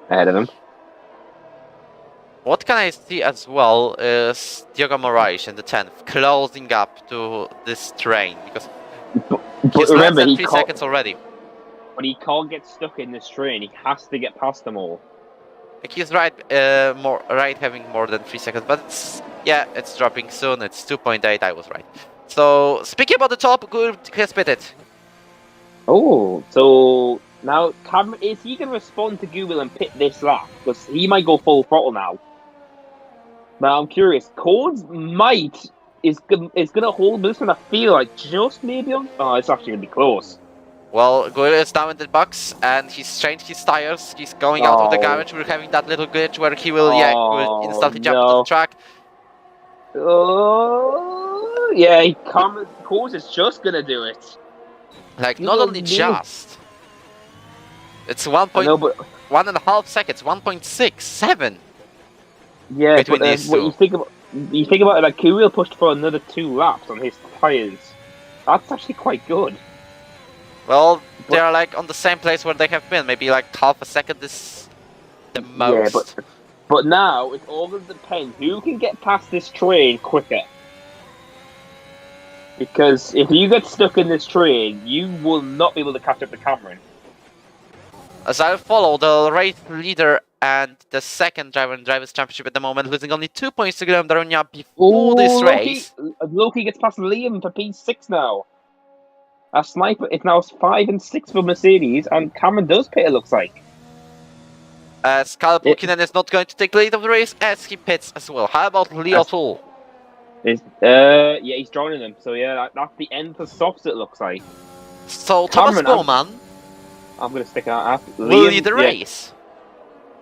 ahead of him. What can I see as well is Diogo Moraes in the 10th, closing up to this train. Because he's remember, less than 3 seconds already. But he can't get stuck in this train. He has to get past them all. Like he's having more than 3 seconds, but it's dropping soon. It's 2.8. I was right. So speaking about the top, good has pitted. Oh, so Now, Cameron, is he going to respond to Google and pit this lap? Because he might go full throttle now. Now, I'm curious. Cones is going to hold this one, I feel like, just maybe on... Oh, it's actually going to be close. Well, Guil is now in the box, and he's changed his tires. He's going out of the garage. We're having that little glitch where he will, he will instantly jump onto the track. Oh, yeah, Cones is just going to do it. Like, not only just. It's 1.5 seconds, 1.67. Yeah, between but these what two. you think about it, like Kirill pushed for another 2 laps on his tires. That's actually quite good. Well, they're like on the same place where they have been. Maybe like half a second is the most. Yeah, but now it's all going to depend who can get past this train quicker. Because if you get stuck in this train, you will not be able to catch up to Cameron. As I follow the race leader and the second driver in Drivers' Championship at the moment, losing only 2 points to Guillaume Daronia before this race. Loki gets past Liam for P6 now. A sniper, it's now 5 and 6 for Mercedes, and Cameron does pit, it looks like. Scalp Pulkinen is not going to take the lead of the race as he pits as well. How about Leo Tool? Yeah, he's joining them. So yeah, that's the end for softs, it looks like. So Thomas Gorman I'm going to stick out. will lead the race.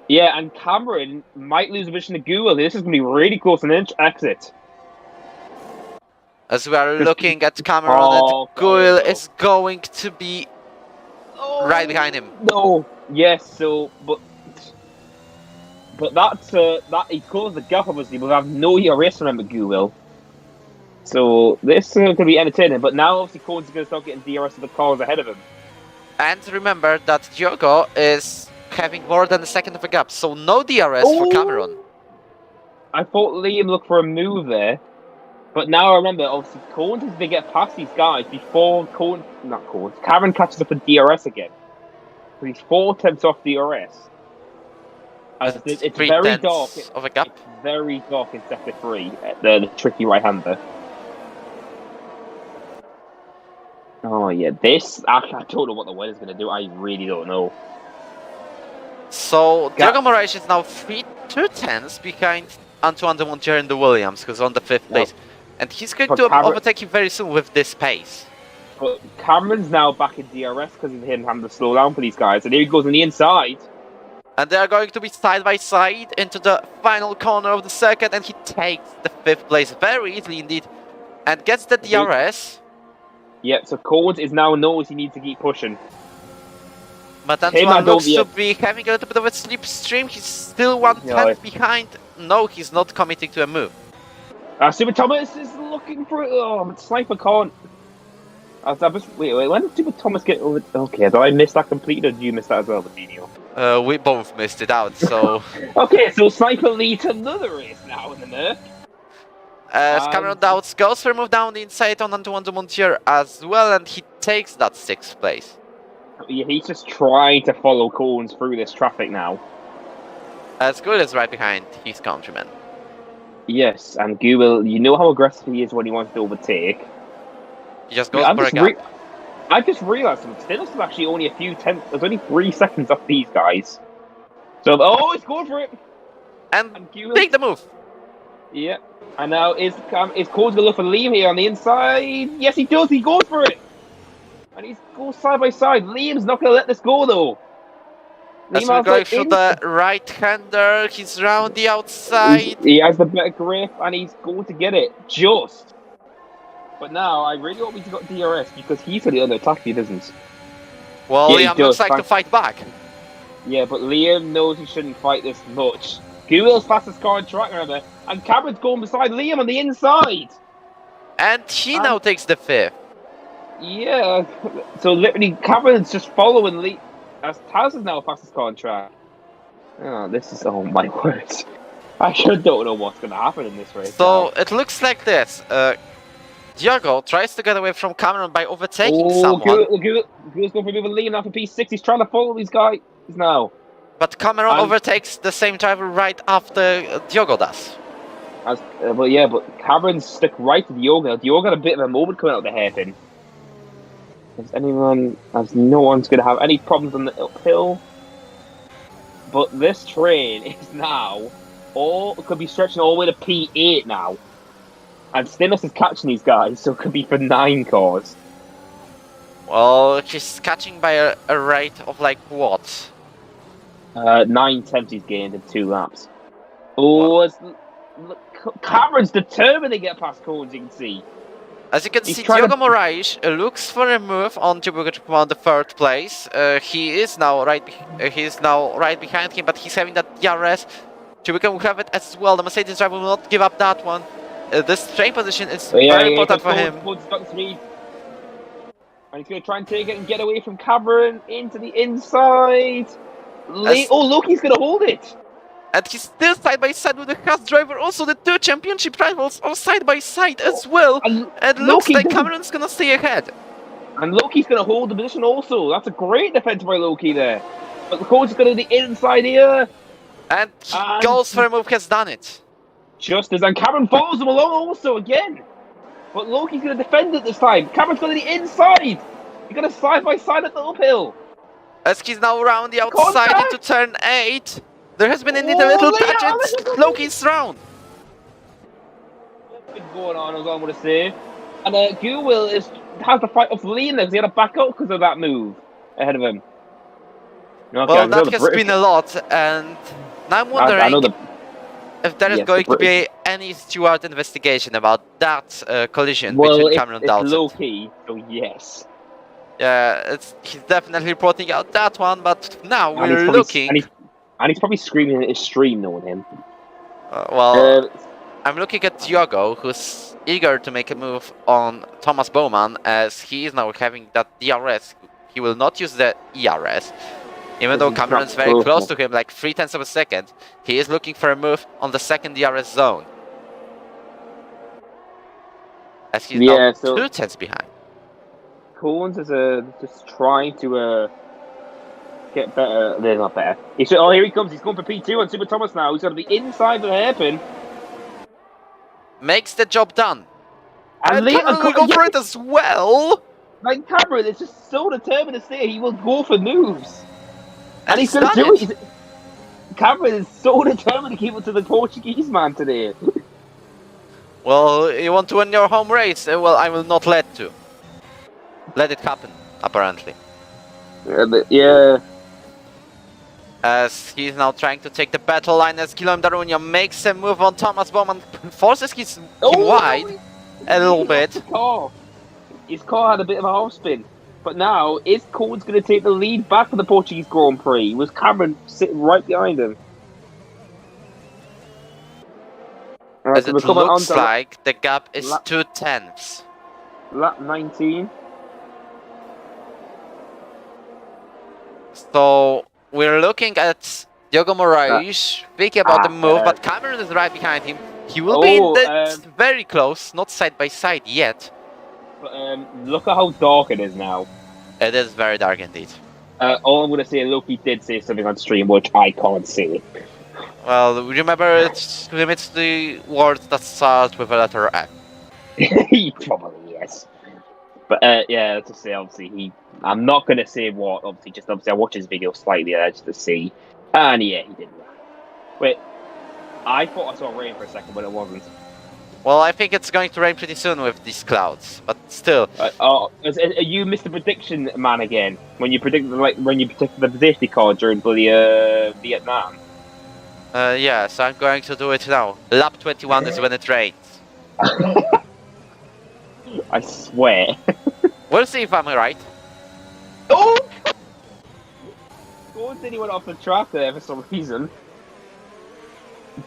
Yeah, and Cameron might lose a position to Google. This is going to be really close on the exit. As we are looking at Cameron, and Guil is going to be right behind him. No, yes, so, but that's, he closed the gap, obviously, but I have no ERS, remember, Guil. So, this is going to be entertaining, but now, obviously, Cohen's going to start getting DRS of the cars ahead of him. And remember that Diogo is having more than a second of a gap, so no DRS for Cameron. I thought Liam looked for a move there. But now I remember, obviously, Cohen's is to get past these guys before Cameron catches up with DRS again. So he's 4 tenths off DRS. It's very dark. Of a gap. It's very dark in sector 3, the tricky right-hander. Oh yeah, I don't know what the weather's going to do. I really don't know. So Diogo Moraes is now 2 tenths behind Antoine de Montier in the Williams, who's on the 5th place. And he's going to overtake him very soon with this pace. But Cameron's now back in DRS because of him having to slow down for these guys. And here he goes on the inside. And they are going to be side by side into the final corner of the circuit. And he takes the 5th place very easily indeed. And gets the DRS. Yeah, so Codes knows he needs to keep pushing. But Antoine looks to be having a little bit of a slipstream. He's still 1 tenth behind. No, he's not committing to a move. Super Thomas is looking for it. Oh, but Sniper can't. Wait, when did Super Thomas get over? Okay, did I miss that completely, or did you miss that as well, Vino? We both missed it out, so... Okay, so Sniper leads another race now in the Merc. Cameron Dowds goes for a move down the inside on Antoine de Montier as well, and he takes that 6th place. Yeah, he's just trying to follow Cones through this traffic now. As Guil is right behind his countryman. Yes, and Guil, you know how aggressive he is when he wants to overtake. He just goes for a gap. I just realised Stinos is actually only a few tenths. There's only 3 seconds off these guys. So, he's going for it. And take the move. Yeah. And now is Codes going to look for Liam here on the inside? Yes, he does. He goes for it. And he goes side by side. Liam's not going to let this go, though. As we're going through the right-hander, he's round the outside. He has the better grip, and he's going to get it. Just. But now, I really hope he's got DRS, because he's the under attack, he doesn't. Well, Liam looks like to fight back. Yeah, but Liam knows he shouldn't fight this much. Guil's fastest car on track, remember. And Cameron's going beside Liam on the inside. And he now takes the 5th. Yeah. So literally, Cameron's just following Liam. As Taz is now fastest car on track. Oh, this is, oh my word. I sure don't know what's going to happen in this race. So it looks like this. Diogo tries to get away from Cameron by overtaking someone. Guil's going for moving Liam now for P6. He's trying to follow these guys now. But Cameron overtakes the same driver right after Diogo does. But Cameron's stuck right to Diogo. Diogo got a bit of a moment coming out of the hairpin. as no one's going to have any problems on the uphill. But this train is now could be stretching all the way to P8 now. And Stinos is catching these guys, so it could be for 9 cars. Well, he's catching by a rate of like what? 9/10 he's gained in 2 laps. Oh, Cameron's determined to get past Cones, you can see. As you can see, Diogo Moraes looks for a move on Diogo to come on the 3rd place. He is now right behind him, but he's having that DRS. Diogo will have it as well. The Mercedes driver will not give up that one. This train position is very important for him. And he's going to try and take it and get away from Cameron into the inside. Look, he's going to hold it. And he's still side by side with the Haas driver. Also, the 2 championship rivals are side by side as well. And looks like Cameron's gonna stay ahead. And Loki's gonna hold the position also. That's a great defense by Loki there. But the coach is gonna do the inside here. And he goes for a move, has done it. And Cameron follows him along also again. But Loki's gonna defend it this time. Cameron's going to the inside. He's gonna side by side at the uphill. As he's now around the outside into turn 8. There has been indeed a little touch and Loki's round. What's been going on, as I want to say. And Guwil has to fight off Liam because he had to back out because of that move ahead of him. Okay, well, that has been a lot, and now I'm wondering if there is going to be any Stewart investigation about that collision between Cameron and Dowsett. Well, it's low-key, so yes. Yeah, he's definitely reporting out that one, but now we're looking... And he's probably screaming at his stream, knowing him. I'm looking at Diogo, who's eager to make a move on Thomas Bowman, as he is now having that DRS. He will not use the ERS. Even though Cameron's very close to him, like 0.3 of a second, he is looking for a move on the 2nd DRS zone. As he's now 2 tenths behind. Coons is just trying to... get better. They're not better. Here he comes. He's going for P2 on Super Thomas now. He's got to be inside the hairpin. Makes the job done. And Cameron will go for it as well. Like Cameron is just so determined to stay. He will go for moves. And he's going to do it. Cameron is so determined to keep it to the Portuguese man today. Well, you want to win your home race? Well, I will not let it happen, apparently. Yeah. As he's now trying to take the battle line, as Guillaume Darunia makes a move on Thomas Bowman, forces him wide a little bit. His car had a bit of a half spin, but now is Cole's going to take the lead back for the Portuguese Grand Prix? Was Cameron sitting right behind him? As it looks like the gap is 2 tenths. Lap 19. So we're looking at Diogo Moraes thinking about the move, but Cameron is right behind him. He will be very close, not side by side yet. But look at how dark it is now. It is very dark indeed. All I'm going to say, Loki did say something on stream which I can't say. Well, remember it limits the words that start with a letter F. Probably, yes. But yeah, let's just say, obviously, I'm not going to say what, obviously, I watched his video slightly just to see. And yeah, he did that. Wait, I thought I saw rain for a second, but it wasn't. Well, I think it's going to rain pretty soon with these clouds, but still. You missed the prediction man again when you predicted the safety car during the Vietnam. Yeah, so I'm going to do it now. Lap 21 is when it rains. I swear. We'll see if I'm right. Oh! Gordon said he went off the track there for some reason.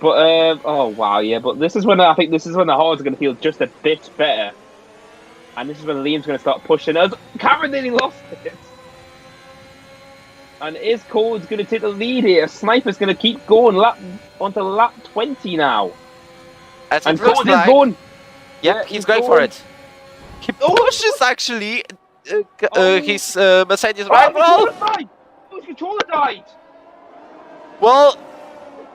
But oh wow, yeah. But this is when I think the hards are going to feel just a bit better, and this is when Liam's going to start pushing us. Cameron nearly lost it, and is Cole's going to take the lead here. Sniper's going to keep going onto lap 20 now, and Cole is going. Yep, he's going for it. He pushes actually his Mercedes rival. His controller died. Well.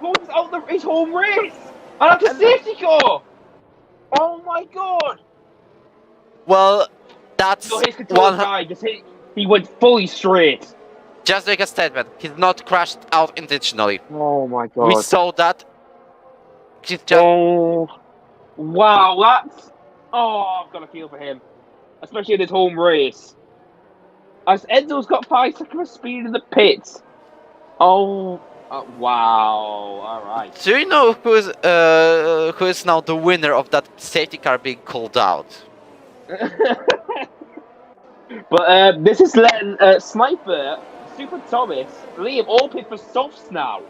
Cole's out his home race! And that's a safety car! Oh my god! Well, That's So his control guy he went fully straight. Just like a statement. He's not crashed out intentionally. Oh my god. We saw that. He's just... Oh, wow, that's... Oh, I've got a feel for him. Especially in his home race. As Enzo's got 5 seconds of speed in the pits. Oh, wow, alright. Do you know who is now the winner of that safety car being called out? But this is letting Sniper, Super Thomas, Liam all pit for softs now.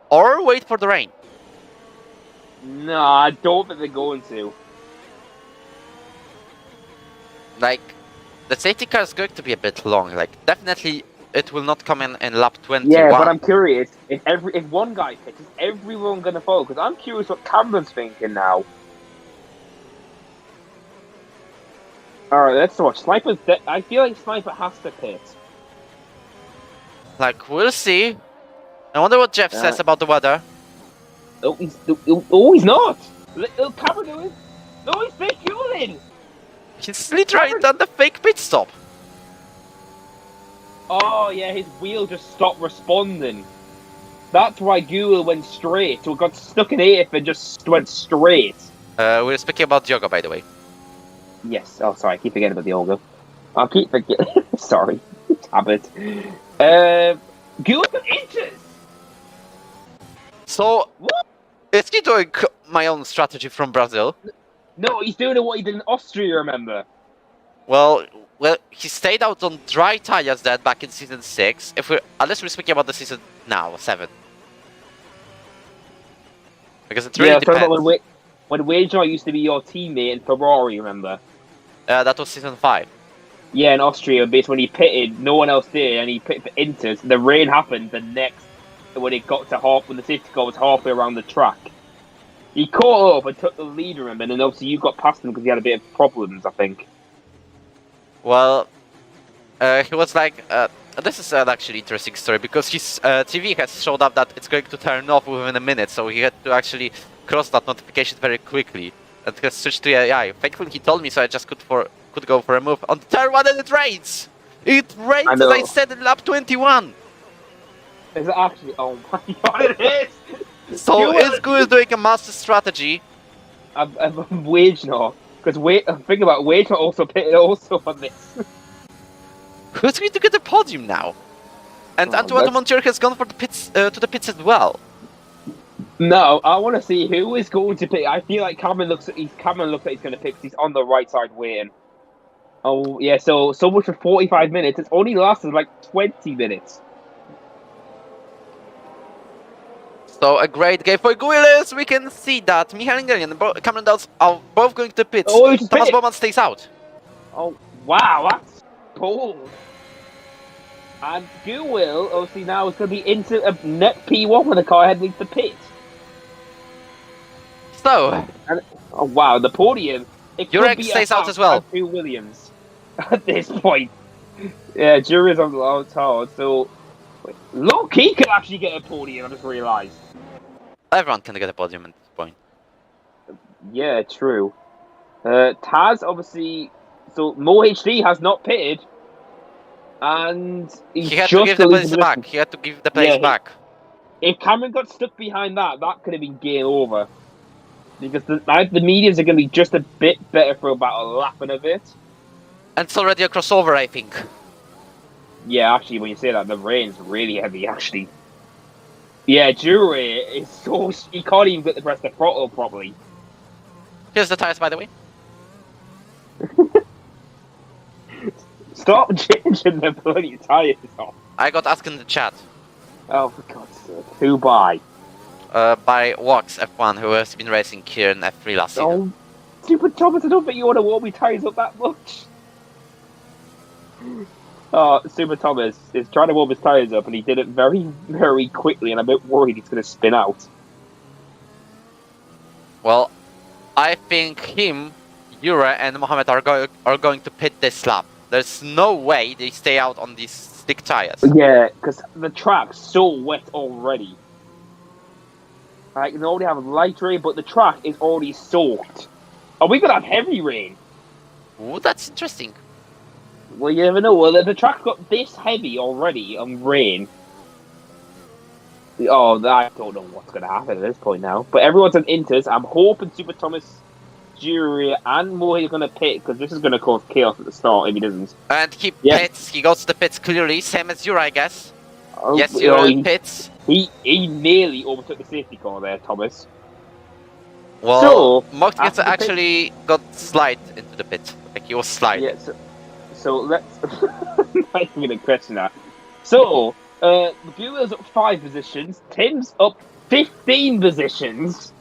Or wait for the rain. No, I don't think they're going to. Like, the safety car is going to be a bit long. Like, definitely it will not come in lap 21. Yeah, but I'm curious, if one guy pits, is everyone going to follow? Because I'm curious what Cameron's thinking now. Alright, let's watch. I feel like Sniper has to pit. Like, we'll see. I wonder what Jeff says about the weather. Oh, he's not! Cameron doing? No, he's fake fueling! He's literally done the fake pit stop. Oh, yeah, his wheel just stopped responding. That's why Google went straight. So it got stuck in 8th and just went straight. We're speaking about Diogo, by the way. Yes. Oh, sorry. I keep forgetting about Diogo. I keep forgetting. Sorry. Habit. Google got inches! So, is he doing my own strategy from Brazil? No, he's doing what he did in Austria, remember? Well, he stayed out on dry tires then back in season 6. Unless we're speaking about the season now, 7. Because it really depends. When Wojciech used to be your teammate in Ferrari, remember? That was season 5. Yeah, in Austria, basically when he pitted, no one else did, and he pitted for Inters. The rain happened the next when it got to when the safety car was halfway around the track. He caught up and took the lead, remember, and then obviously you got past him because he had a bit of problems, I think. Well, he was like, this is an actually interesting story because his TV has showed up that it's going to turn off within a minute, so he had to actually cross that notification very quickly and has switched to AI. Thankfully, he told me, so I just could go for a move on turn 1, and it rains. It rains, as I said in lap 21. Is it actually? Oh my god, it is. So Isku is doing a master strategy. I'm Wage now. Because think about it, Wage also pitted also on this. Who's going to get the podium now? And Antoine Montier has gone for the pits to the pits as well. No, I want to see who is going to pick. I feel like Cameron looks like he's going to pick. He's on the right side waiting. Oh yeah, so much for 45 minutes. It's only lasted like 20 minutes. So a great game for Guilis. We can see that Michael Ingerian and Cameron Dowds are both going to pits. Oh, Thomas Bowman stays out. Oh wow, that's bold. And Guil obviously now is going to be into a net P1 when the car head leaves the pit. So, oh wow, the podium. Jurek stays out as well. Two Williams at this point. Yeah, jury's on the low tower. So, look, he could actually get a podium. I just realised. Everyone can get a podium at this point. Yeah, true. Taz obviously. So Mo HD has not pitted, and he had to give the place back. He had to give the place back. If Cameron got stuck behind that could have been game over. Because the mediums are going to be just a bit better for about a lap and a bit. And it's already a crossover, I think. Yeah, actually, when you say that, the rain's really heavy, actually. Yeah, Jury is so... He can't even get the press the throttle properly. Here's the tires, by the way. Stop changing the bloody tires off. I got asked in the chat. Oh, for God's sake. Who by? By Wojciech F1, who has been racing here in F3 last season. Oh, stupid Thomas, I don't think you want to warm your tires up that much. Oh, Super Thomas is trying to warm his tires up, and he did it very, very quickly, and I'm a bit worried he's going to spin out. Well, I think him, Yura, and Mohammed are going to pit this lap. There's no way they stay out on these slick tires. Yeah, because the track's so wet already. You can already have light rain, but the track is already soaked. Are we going to have heavy rain? Ooh, that's interesting. Well, you never know. Well, the track got this heavy already on rain. Oh, I don't know what's going to happen at this point now. But everyone's on Inters. I'm hoping Super Thomas, Jury, and Mohi are going to pit, because this is going to cause chaos at the start if he doesn't. And he pits. He goes to the pits clearly, same as Yura, I guess. Oh, yes, Yura pits. He nearly overtook the safety car there, Thomas. Well, so, Moktigetsa actually got slide into the pit. Like, he was sliding. Yeah, so let's... I'm not even going to question that. So... the Bueller's up 5 positions, Tim's up 15 positions,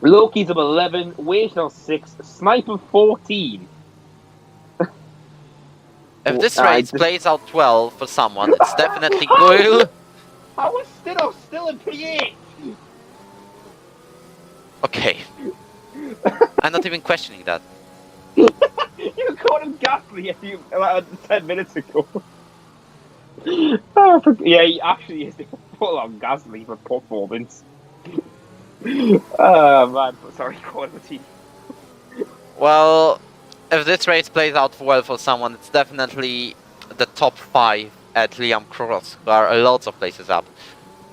Loki's up 11, Wojciech 6, Sniper 14. If this race plays out well for someone, it's definitely Goyle. I was still in P8! Okay. I'm not even questioning that. You called him Ghastly like 10 minutes ago. Oh, yeah, he actually is full on Gasly for performance. Oh man, sorry, quality. Well, if this race plays out well for someone, it's definitely the top 5 at Liam Cross. There are lots of places up.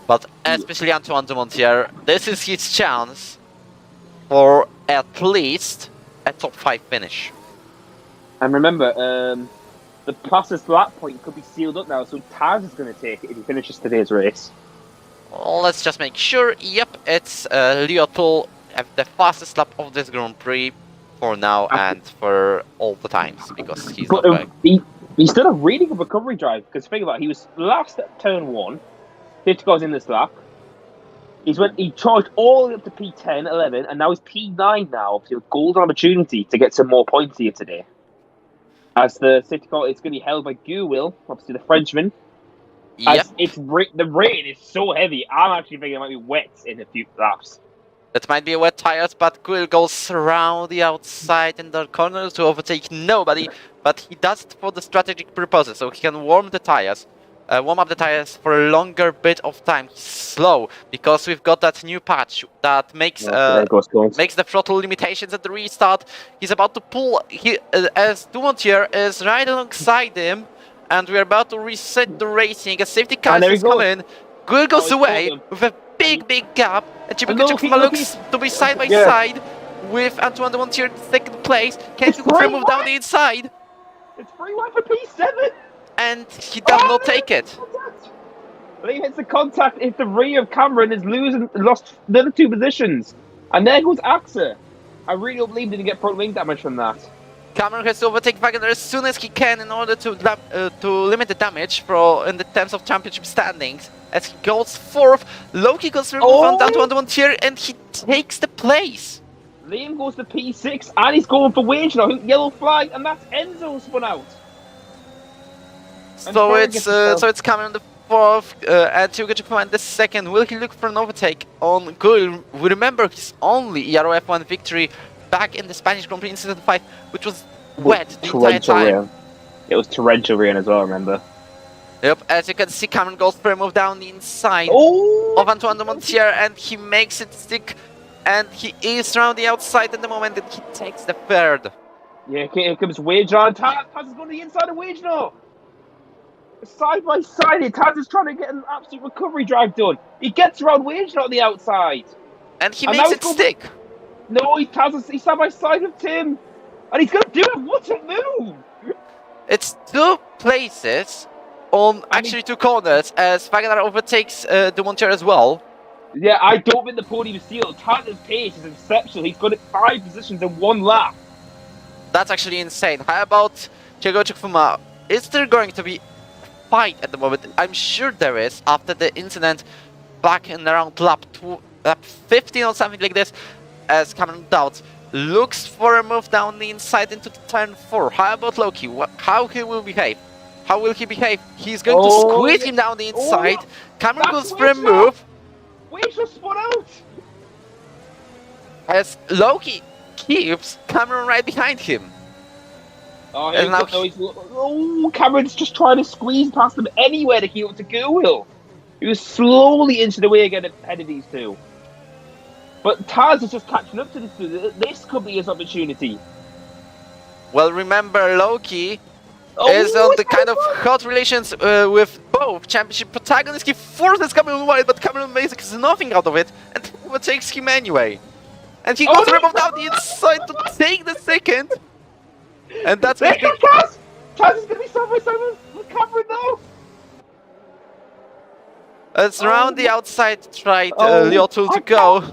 But especially Antoine de Montier, this is his chance for at least a top 5 finish. And remember, the fastest lap point could be sealed up now, so Taz is going to take it if he finishes today's race. Well, let's just make sure. Yep, it's Lyotul at the fastest lap of this Grand Prix for now and for all the times, because he's not going. He's done a really good recovery drive, because think about it, he was last at turn 1, 50 cars in this lap. He charged all the way up to P10, 11, and now he's P9 now, so a golden opportunity to get some more points here today. As the safety car, it's going to be held by Guwil, obviously the Frenchman. Yep. The rain is so heavy, I'm actually thinking it might be wet in a few laps. It might be a wet tires, but Guwil goes around the outside in the corner to overtake nobody. But he does it for the strategic purposes, so he can warm up the tires for a longer bit of time. He's slow because we've got that new patch that makes makes the throttle limitations at the restart. He's about to pull. As Dumontier is right alongside him, and we're about to reset the racing. A safety car is coming. Guil goes away with a big gap, and Chibukachukuma looks to be side by side with Antoine Dumontier in second place. Can he move down the inside? It's free one for P7. And he does not take it. I think it's the contact if the rear of Cameron is lost the other 2 positions. And there goes Axa. I really don't believe he didn't get front wing damage from that. Cameron has to overtake Wagner as soon as he can in order to limit the damage in the terms of championship standings. As he goes 4th, Loki goes through down to Montier, and he takes the place. Liam goes to P6 and he's going for Wage now. Yellow flag, and that's Enzo spun out. So it's Cameron the 4th, and Chibukachukuma in the 2nd. Will he look for an overtake on Guil? We remember his only Ero F1 victory back in the Spanish Grand Prix in Season 5, which was wet the entire time. Rain. It was torrential rain as well, remember? Yep, as you can see, Cameron goes for a move down the inside of Antoine de Montier, and he makes it stick, and he is around the outside at the moment, and he takes the 3rd. Yeah, here comes Wage on. Taz is going to the inside of Wage now. Side by side, Taz is trying to get an absolute recovery drive done. He gets around Wage on the outside. And he makes it stick. No, he's side by side with Tim. And he's going to do it. What a move! It's 2 places on actually 2 corners as Wagner overtakes Dumontier as well. Yeah, I don't think the podium is sealed. Taz's pace is exceptional. He's got it 5 positions in 1 lap. That's actually insane. How about Chibukachukuma? Is there going to be fight at the moment? I'm sure there is after the incident back in around lap 15 or something like this, as Cameron Doubts looks for a move down the inside into turn 4. How about Loki? How he will behave? How will he behave? He's going to squeeze him down the inside. Cameron goes for a move. Wait, just spun out. As Loki keeps Cameron right behind him. Cameron's just trying to squeeze past them anywhere to keep up to Guwil. He was slowly inching away again ahead of these 2. But Taz is just catching up to this 2. This could be his opportunity. Well, remember, Loki is on the kind of hot relations with both championship protagonists. He forces Cameron wide, but Cameron makes nothing out of it, and overtakes him anyway. And he goes removed out the inside to take the second. And that's Taz! Taz is going to be side by side with Cameron now! It's around the outside, tried Lyotul to go.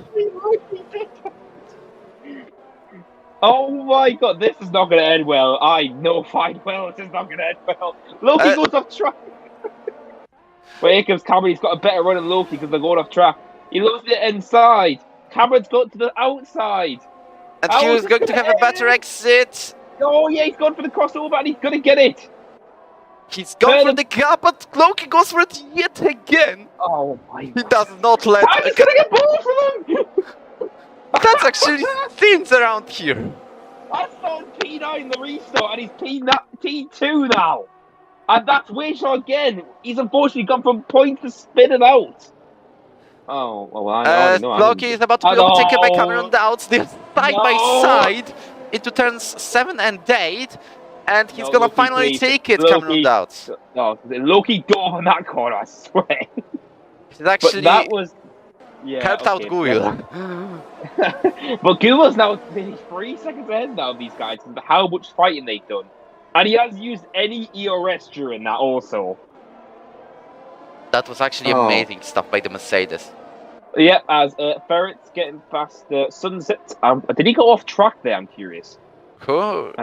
Oh my god, this is not going to end well. I know fine well this is not going to end well. Loki goes off track. Wait, here comes Cameron. He's got a better run than Loki because they're going off track. He loves it inside. Cameron's gone to the outside. And he was going to have a better exit. Oh yeah, he's gone for the crossover and he's going to get it. He's gone for the gap, but Loki goes for it yet again. Oh my god. He does not let... He's going to get both of them! That's actually things around here. I saw P9 the restart and he's P2 now. And that's Wojciech again. He's unfortunately gone from point to spinning out. Oh, well, I know. Loki is about to be overtaken by Cameron on the outs. They're side by side into turns 7 and 8. And he's gonna Loki, finally please. take it, Loki. Cameron on the outs. No, Loki dove on that corner, I swear. He's actually... But that was... Yeah, helped out Guil. But Guil's now 3 seconds ahead now of these guys because of how much fighting they've done. And he has used any ERS during that also. That was actually amazing stuff by the Mercedes. Yeah, as Ferret's getting past Sunset. Did he go off track there? I'm curious. Cool.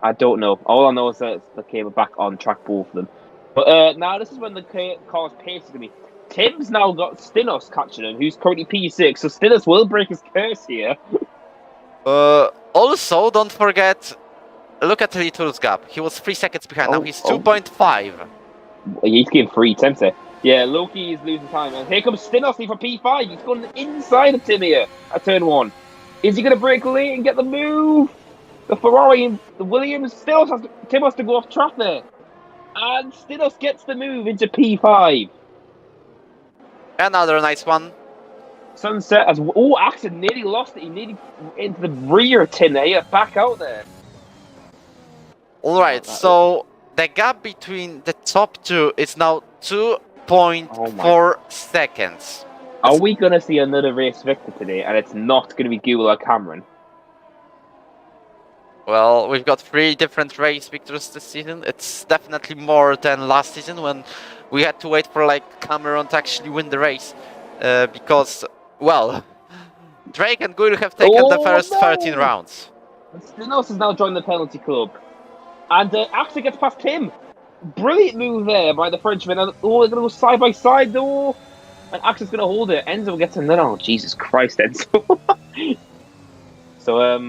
I don't know. All I know is that they came back on track, both of them. But now this is when the car's pace is going to be. Tim's now got Stinos catching him, who's currently P6, so Stinos will break his curse here. Also, don't forget, look at Lyotul's gap. He was 3 seconds behind, now he's 2.5. He's getting 3 attempts there. Yeah, Loki is losing time. And here comes Stinos for P5. He's going inside of Tim here at turn 1. Is he going to break late and get the move? The Ferrari and the Williams, Tim has to go off track there. And Stinos gets the move into P5. Another nice one. Sunset as Axel nearly lost it. He nearly into the rear of Tim there. Yeah, back out there. Alright, so the gap between the top two is now 2.4 seconds. Are we going to see another race victor today? And it's not going to be Guil or Cameron? Well, we've got 3 different race victors this season. It's definitely more than last season when we had to wait for like Cameron to actually win the race. Because, well, Drake and Guil have taken the first 13 rounds. Stinos has now joined the penalty club. And Axel gets past Tim. Brilliant move there by the Frenchman. And, they're going to go side by side though. And Axel's going to hold it. Enzo gets another. Oh, Jesus Christ, Enzo. So,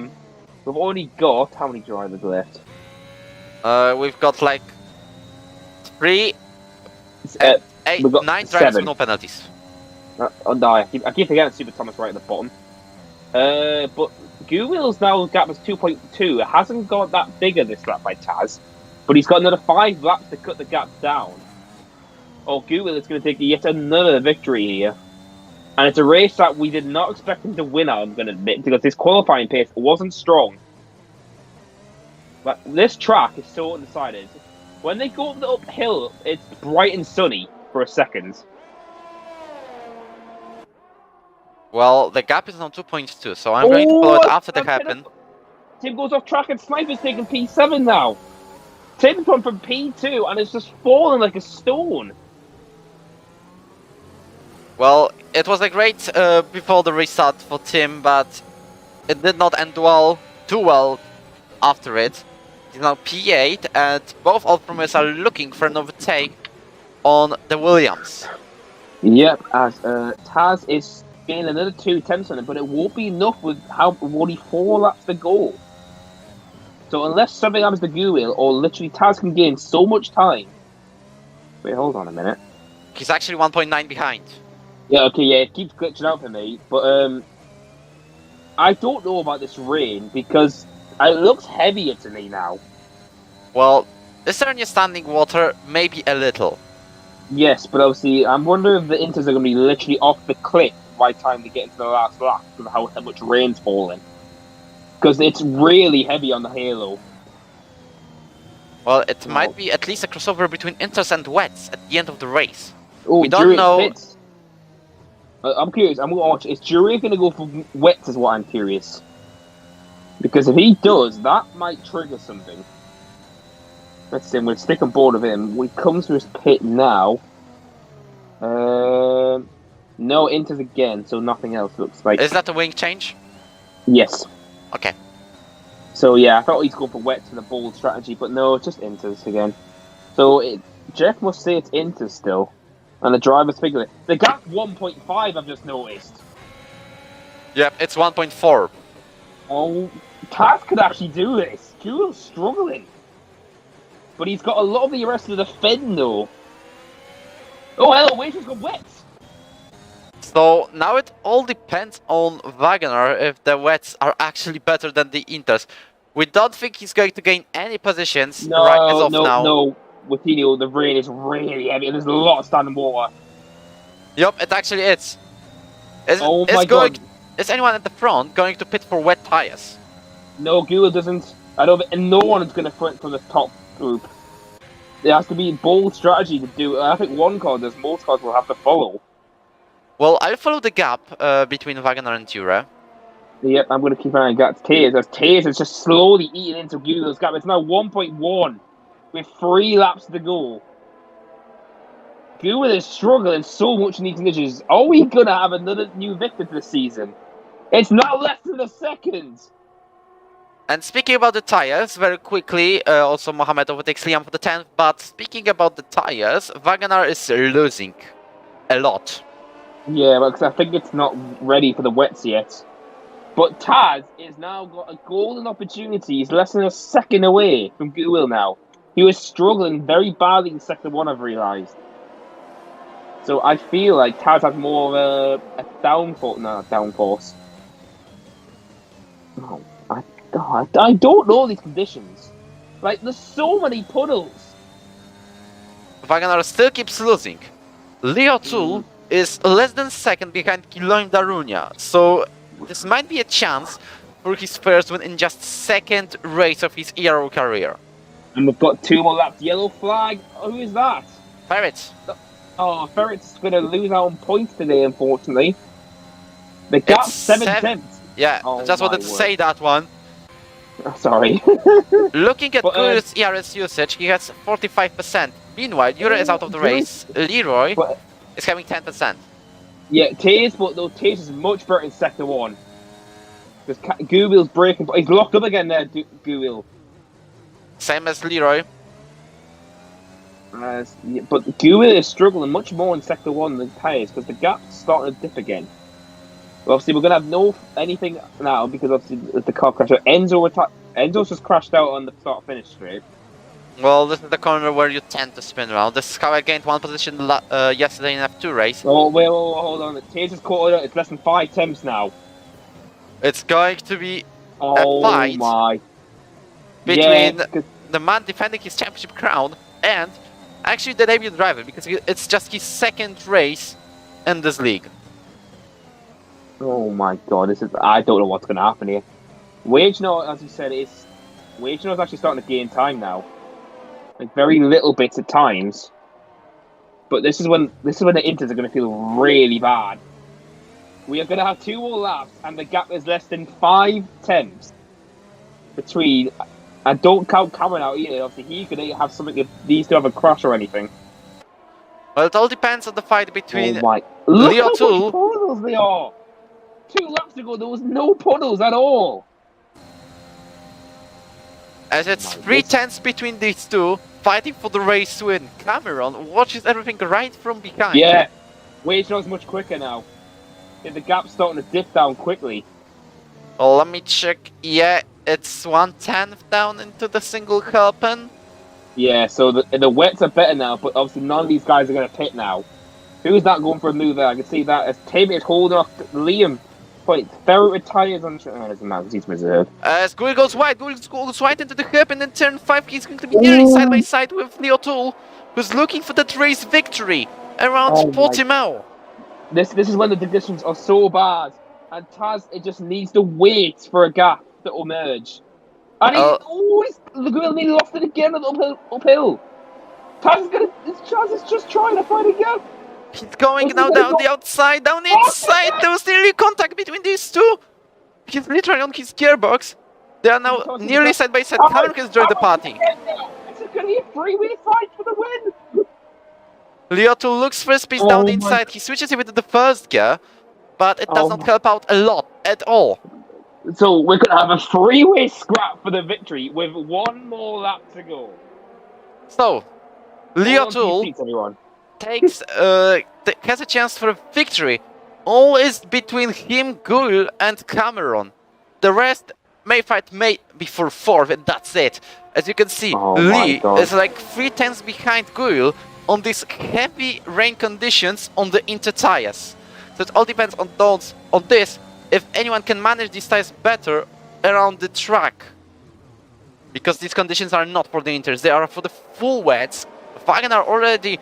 we've only got how many drivers left? We've got like 9 drivers 7. with no penalties. No, I keep forgetting Super Thomas right at the bottom. But Guil's now gap was 2.2. It hasn't got that bigger this lap by Taz, but he's got another 5 laps to cut the gap down. Oh, Guil is going to take yet another victory here. And it's a race that we did not expect him to win, I'm going to admit, because his qualifying pace wasn't strong. But this track is so undecided. When they go up the uphill, it's bright and sunny for a second. Well, the gap is now 2.2, so I'm going to follow it after the happen. Tim goes off track and Sniper's taking P7 now. Tim's gone from P2 and it's just fallen like a stone. Well, it was a great before the restart for Tim, but it did not end too well after it. He's now P8, and both Alfa Romeos are looking for an overtake on the Williams. Yep, as Taz is gaining another 2 attempts on it, but it won't be enough with only 4 laps to go. So unless something happens to Guil, or literally Taz can gain so much time. Wait, hold on a minute. He's actually 1.9 behind. Yeah, okay, yeah, it keeps glitching out for me, but I don't know about this rain because it looks heavier to me now. Well, is there any standing water? Maybe a little. Yes, but obviously, I'm wondering if the Inters are going to be literally off the cliff by the time they get into the last lap because of how much rain's falling. Because it's really heavy on the halo. Well, it might be at least a crossover between Inters and Wets at the end of the race. Oh, We don't know. Pits. I'm curious. I'm gonna watch. Is Jury going to go for Wets? Is what I'm curious. Because if he does, that might trigger something. Let's see. We'll stick on board of him. We come to his pit now. No Inters again, so nothing else looks like. Is that a wing change? Yes. Okay. So yeah, I thought he's going for Wets and a bold strategy, but no, it's just Inters again. So Jeff must say it's Inters still, and the driver's figuring it. The gap's 1.5. I've just noticed. Yep, it's 1.4. Oh, Taz could actually do this. Jules struggling, but he's got a lot of the rest of the defend though. Oh hell, Wojciech's got Wets. So now it all depends on Wagner if the Wets are actually better than the Inters. We don't think he's going to gain any positions right as of now. No, Wittinio, the rain is really heavy and there's a lot of standing water. Yup, it actually is. Oh my god. Is anyone at the front going to pit for wet tires? No, Gula doesn't. I don't think, and no one is going to front from the top group. There has to be a bold strategy to do. I think one car does, most cars will have to follow. Well, I'll follow the gap between Wagner and Jura. Yep, I'm going to keep an eye on that. Taze is just slowly eating into Gula's gap. It's now 1.1 with 3 laps to go. Gula is struggling so much in these conditions. Are we going to have another new victor this season? It's not less than a second. And speaking about the tires, very quickly, also Mohamed overtakes Liam for the 10th, but speaking about the tires, Wagner is losing a lot. Yeah, because I think it's not ready for the wets yet. But Taz is now got a golden opportunity. He's less than a second away from Goodwill now. He was struggling very badly in sector 1, I've realised. So I feel like Taz has more of a downforce. No, I don't know these conditions. Like, there's so many puddles. Wagner still keeps losing. Leo Tool is less than second behind Kiloim Darunia, so this might be a chance for his first win in just second race of his Ero career. And we've got 2 more laps. Yellow flag. Who is that? Ferret. Oh, Ferret's going to lose out on points today, unfortunately. The gap's 7 tenths. Yeah, just wanted to say that one. Oh, sorry. Looking at Gur's ERS usage, he has 45%. Meanwhile, Yura is out of the race. Leroy is having 10%. Yeah, Taze, but though Taze is much better in sector 1. Because Google's breaking, but he's locked up again there, Google. Same as Leroy. But Google is struggling much more in sector 1 than Taze, because the gap's starting to dip again. Well, obviously, we're going to have anything now, because obviously the car crashed out. Enzo's just crashed out on the start-finish straight. Well, this is the corner where you tend to spin around. This is how I gained 1 position yesterday in F2 race. Oh, wait, hold on. Taze is caught out. It's less than 5 temps now. It's going to be a fight between the man defending his championship crown and actually the debut driver, because it's just his second race in this league. Oh my god, I don't know what's going to happen here. Wojciech, as you said, Wojciech is actually starting to gain time now. Like, very little bits at times. But this is when the Inters are going to feel really bad. We are going to have 2 more laps, and the gap is less than 5 tenths between. And don't count Cameron out either. Obviously, he could have something if these two have a crash or anything. Well, it all depends on the fight between Leo Tool. Look how much puddles they are. 2 laps ago, there was no puddles at all. As it's 3 tenths between these two, fighting for the race win. Cameron watches everything right from behind. Yeah, Wojciech is much quicker now. Yeah, the gap's starting to dip down quickly. Well, let me check. Yeah, it's 1/10 down into the single hairpin. Yeah, so the wets are better now, but obviously none of these guys are going to pit now. Who's that going for a move there? I can see that as Tabby is holding off Liam. Wait, Ferret retires on. Oh, doesn't matter, he's reserved. As Guri goes wide into the hairpin, and in turn 5, he's going to be nearly side by side with Leo Tool, who's looking for that race victory around Portimao. This is when the conditions are so bad, and Taz, it just needs to wait for a gap that will merge. And look at him, he lost it again on uphill. Chaz is just trying to fight again. He's going now down the outside, down the inside. There was nearly contact between these two. He's literally on his gearbox. They are now nearly side by side. Cameron has joined the party. It's going to be a three-way fight for the win. Lyoto looks for space down the inside. He switches it into the first gear, but it does not help out a lot at all. So we're going to have a three-way scrap for the victory with one more lap to go. So, Lyoto has a chance for a victory. All is between him, Guil, and Cameron. The rest may be for fourth, and that's it. As you can see, Lee is like 3 tenths behind Guil on these heavy rain conditions on the inter tires. So it all depends on this, if anyone can manage these tires better around the track. Because these conditions are not for the inters, they are for the full wets. Wagner already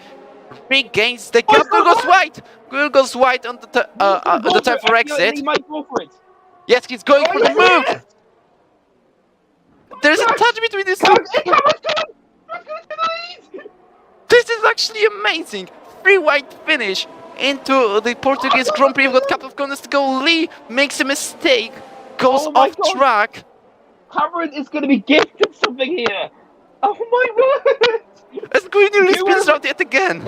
regains the gap. Guil goes wide! Guil goes wide on the time for exit. He might go for it. Yes, he's going for the move! Yes. There's a touch between these two! This is actually amazing! 3 wide finish into the Portuguese Grand Prix. We've got a couple of corners to go. Lee makes a mistake, goes off track. Cameron is going to be gifted something here! Oh my word! As Guil nearly spins out yet again.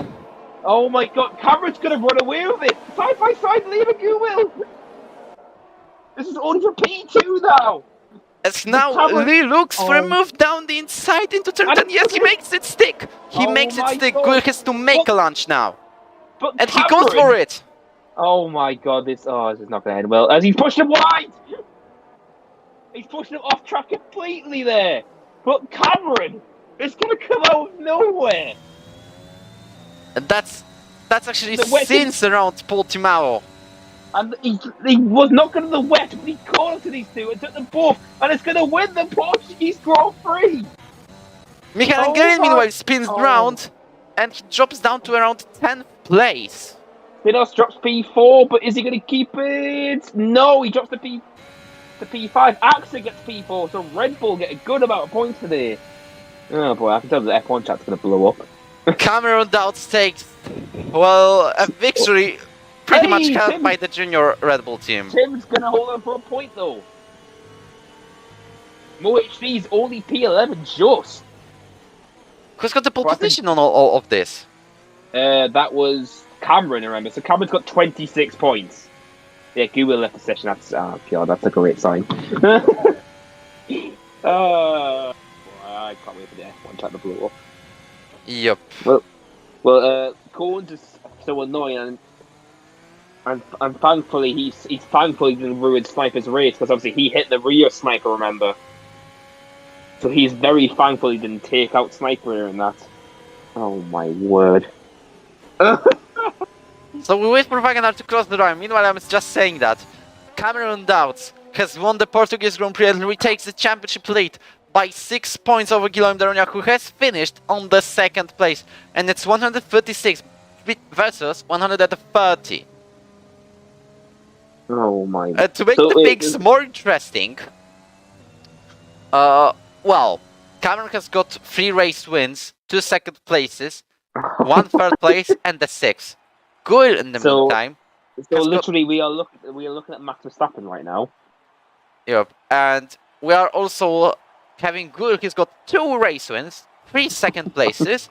Oh my god, Cameron's going to run away with it! Side by side, Lee and Guil! This is only for P2 now! As now Lee looks for a move down the inside into turn 10. Yes, he makes it stick! He makes it stick. Guil has to make a lunge now. And he goes for it! Oh my god, this is not going to end well. As he's pushed him wide! He's pushing him off track completely there! But Cameron is going to come out of nowhere! And that's actually since around Portimao. And he was not going to the wet, but he caught up to these two and took them both, and it's going to win the Portuguese Grand Prix! Michael Angelin, meanwhile, spins round, and he drops down to around 10th place. Spinos drops P4, but is he going to keep it? No, he drops the P5. AXA gets P4, so Red Bull get a good amount of points today. Oh boy, I can tell the F1 chat's going to blow up. Cameron Dowds takes, a victory pretty much held by the junior Red Bull team. Tim's going to hold on for a point though. MoHD's only P11 just. Who's got the pole position on all of this? That was Cameron, remember. So Cameron's got 26 points. Yeah, Google left the session. That's a great sign. I can't wait for the F1 chat to blow up. Yep. Well, Cohen's is so annoying, and thankfully he thankfully didn't ruin Sniper's race, because obviously he hit the rear Sniper, remember. So he's very thankful he didn't take out Sniper in that. Oh my word. So we wait for Wagner to cross the line. Meanwhile, I'm just saying that Cameron Dowds has won the Portuguese Grand Prix and retakes the championship lead by 6 points over Guillaume Deronia, who has finished on the 2nd place. And it's 136 versus 130. Oh my god. To make the things more interesting, well, Cameron has got 3 race wins, 2 second places, 1 third place, and the 6th. Guil in the meantime. So literally, we are looking at Max Verstappen right now. Yep, and we are also having Guil. He's got 2 race wins, 3 second places,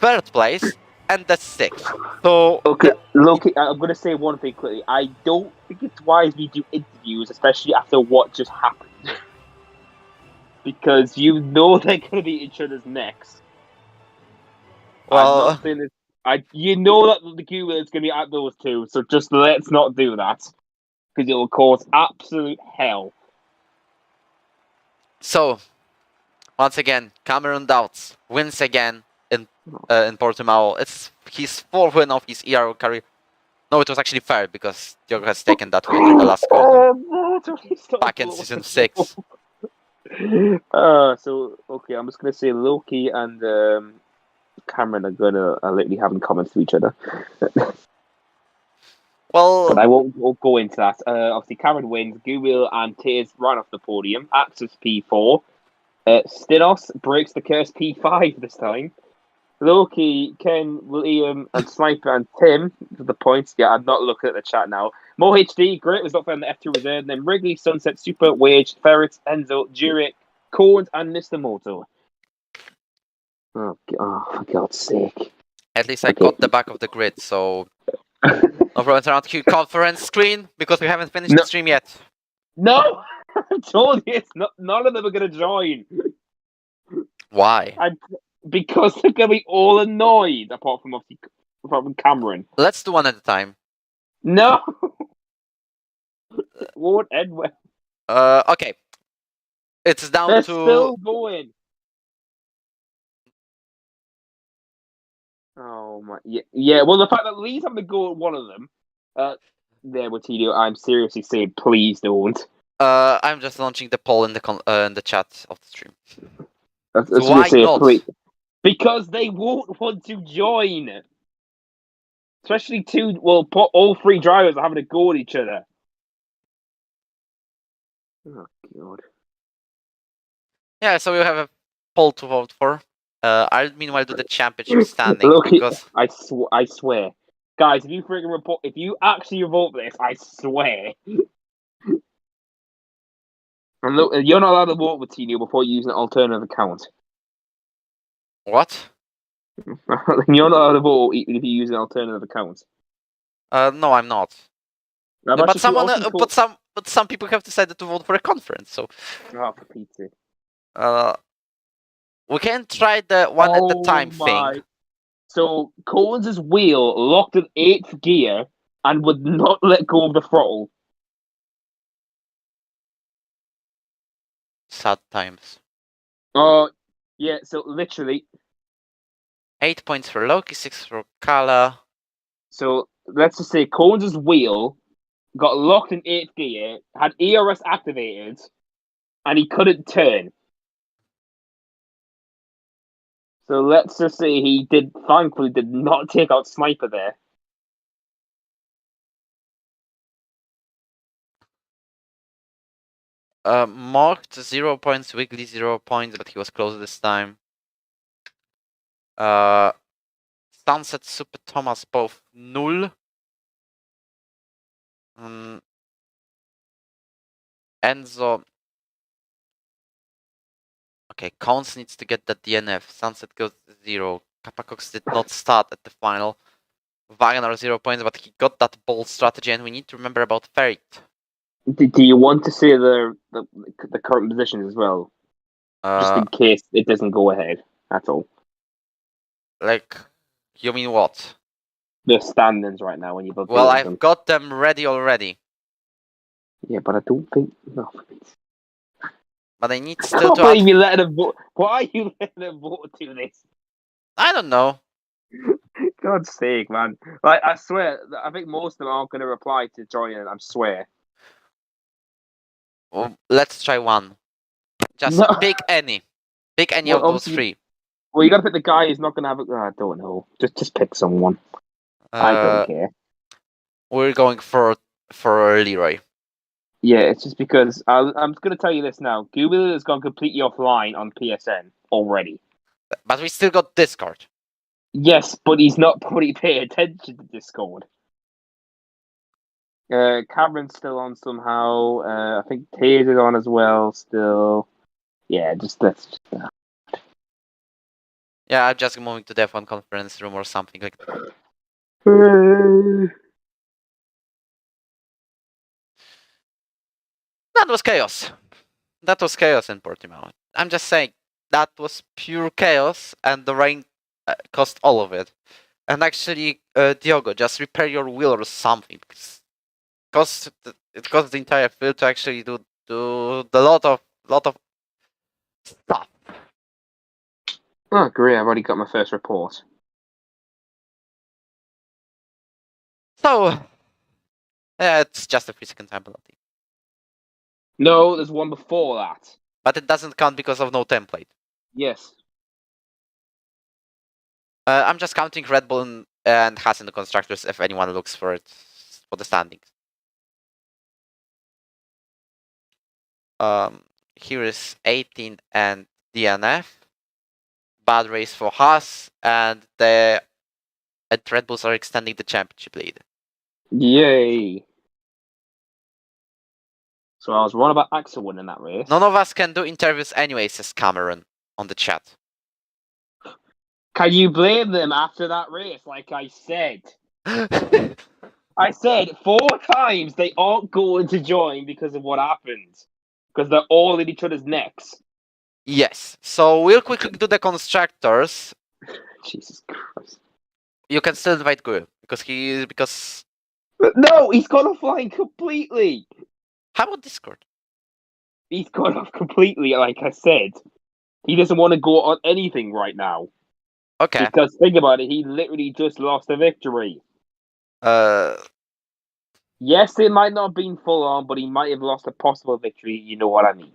3rd place, and the 6th. So okay, Loki, I'm gonna say one thing quickly. I don't think it's wise we do interviews, especially after what just happened, because you know they're gonna be each other's necks. Well, you know that the Google is going to be at those two, so just let's not do that, because it will cause absolute hell. So, once again, Cameron Dowds wins again in Portimao. It's his 4th win of his Ero career. No, it was actually 3rd, because Diogo has taken that win in the last quarter. Back in season 6. So, okay, I'm just going to say Loki and Cameron are literally having comments to each other. Well, But I won't go into that. Obviously, Cameron wins. Google and Tears run off the podium. Axis P4. Stinos breaks the curse P5 this time. Loki, Ken, Liam, and Sniper and Tim for the points. Yeah, I'm not looking at the chat now. Mo HD, great result for the F2 reserve. And then Wrigley, Sunset, Super, Wage, Ferret, Enzo, Jurek, Cones, and Mr. Moto. For God's sake. at least I got the back of the grid, so no problems around Q conference screen because we haven't finished the stream yet. No! I told you, none of them are going to join. Why? Because they're going to be all annoyed, apart from Cameron. Let's do one at a time. No! Won't end well. Okay. It's down They're to... still going. Oh my, yeah. Well, the fact that Lee's having to go at one of them, there with TDO, I'm seriously saying, please don't. I'm just launching the poll in the chat of the stream. So why not? Please. Because they won't want to join. Especially all three drivers are having to go at each other. Oh God. Yeah, so we have a poll to vote for. I'll meanwhile do the championship standing Look, because I swear, guys, if you actually vote for this, I swear. And look, you're not allowed to vote with TNU before using an alternative account. what? You're not allowed to vote even if you use an alternative account. No, I'm not. But some people have decided to vote for a conference, so. Oh, for Pete's sake. We can try the one at the time thing. So Cohen's wheel locked in 8th gear and would not let go of the throttle. Sad times. Oh, yeah. So literally, 8 points for Loki, 6 for Kala. So let's just say Cohen's wheel got locked in 8th gear, had ERS activated, and he couldn't turn. So let's just say he thankfully did not take out Sniper there. Marked 0 points, Wiggly 0 points, but he was close this time. Sunset, Super Thomas, both 0. Enzo. Okay, Cones needs to get the DNF. Sunset goes 0. Kapakox did not start at the final. Wagner 0 points, but he got that bold strategy, and we need to remember about Ferit. Do you want to say the current positions as well? Just in case it doesn't go ahead. That's all. Like, you mean what? The standings right now when you both. Well, I've got them ready already. Yeah, but I don't think. No. But I need still to. Why are you letting them vote? Why are you letting them vote to this? I don't know. God's sake, man! Like I swear, I think most of them aren't going to reply to joining. I swear. Well, let's try one. Just pick any. Pick any of those 3. Well, you got to pick the guy who's not going to have. I don't know. Just pick someone. I don't care. We're going for Leroy. Yeah, it's just because I'm going to tell you this now. Google has gone completely offline on PSN already. But we still got Discord. Yes, but he's not probably paying attention to Discord. Cameron's still on somehow. I think Taze is on as well still. Yeah, let's. Yeah, I'm just moving to the F1 conference room or something like that. That was chaos. That was chaos in Portimao. I'm just saying, that was pure chaos, and the rain cost all of it. And actually, Diogo, just repair your wheel or something, because it cost the entire field to actually do the lot of stuff. Oh, great! I've already got my first report. So, yeah, it's just a 3-second time penalty. No, there's one before that. But it doesn't count because of no template. Yes. I'm just counting Red Bull and Haas in the constructors if anyone looks for it. for the standings. Here is 18 and DNF. Bad race for Haas, and the Red Bulls are extending the championship lead. Yay! So I was wrong about Axel winning that race. None of us can do interviews anyway, says Cameron on the chat. Can you blame them after that race? Like I said. I said 4 times they aren't going to join because of what happened. Because they're all in each other's necks. Yes. So we'll quickly do the constructors. Jesus Christ. You can still invite Guru because No, he's gone offline completely. How about Discord? He's gone off completely, like I said. He doesn't want to go on anything right now. Okay. Because think about it, he literally just lost a victory. Yes, it might not have been full on, but he might have lost a possible victory. You know what I mean?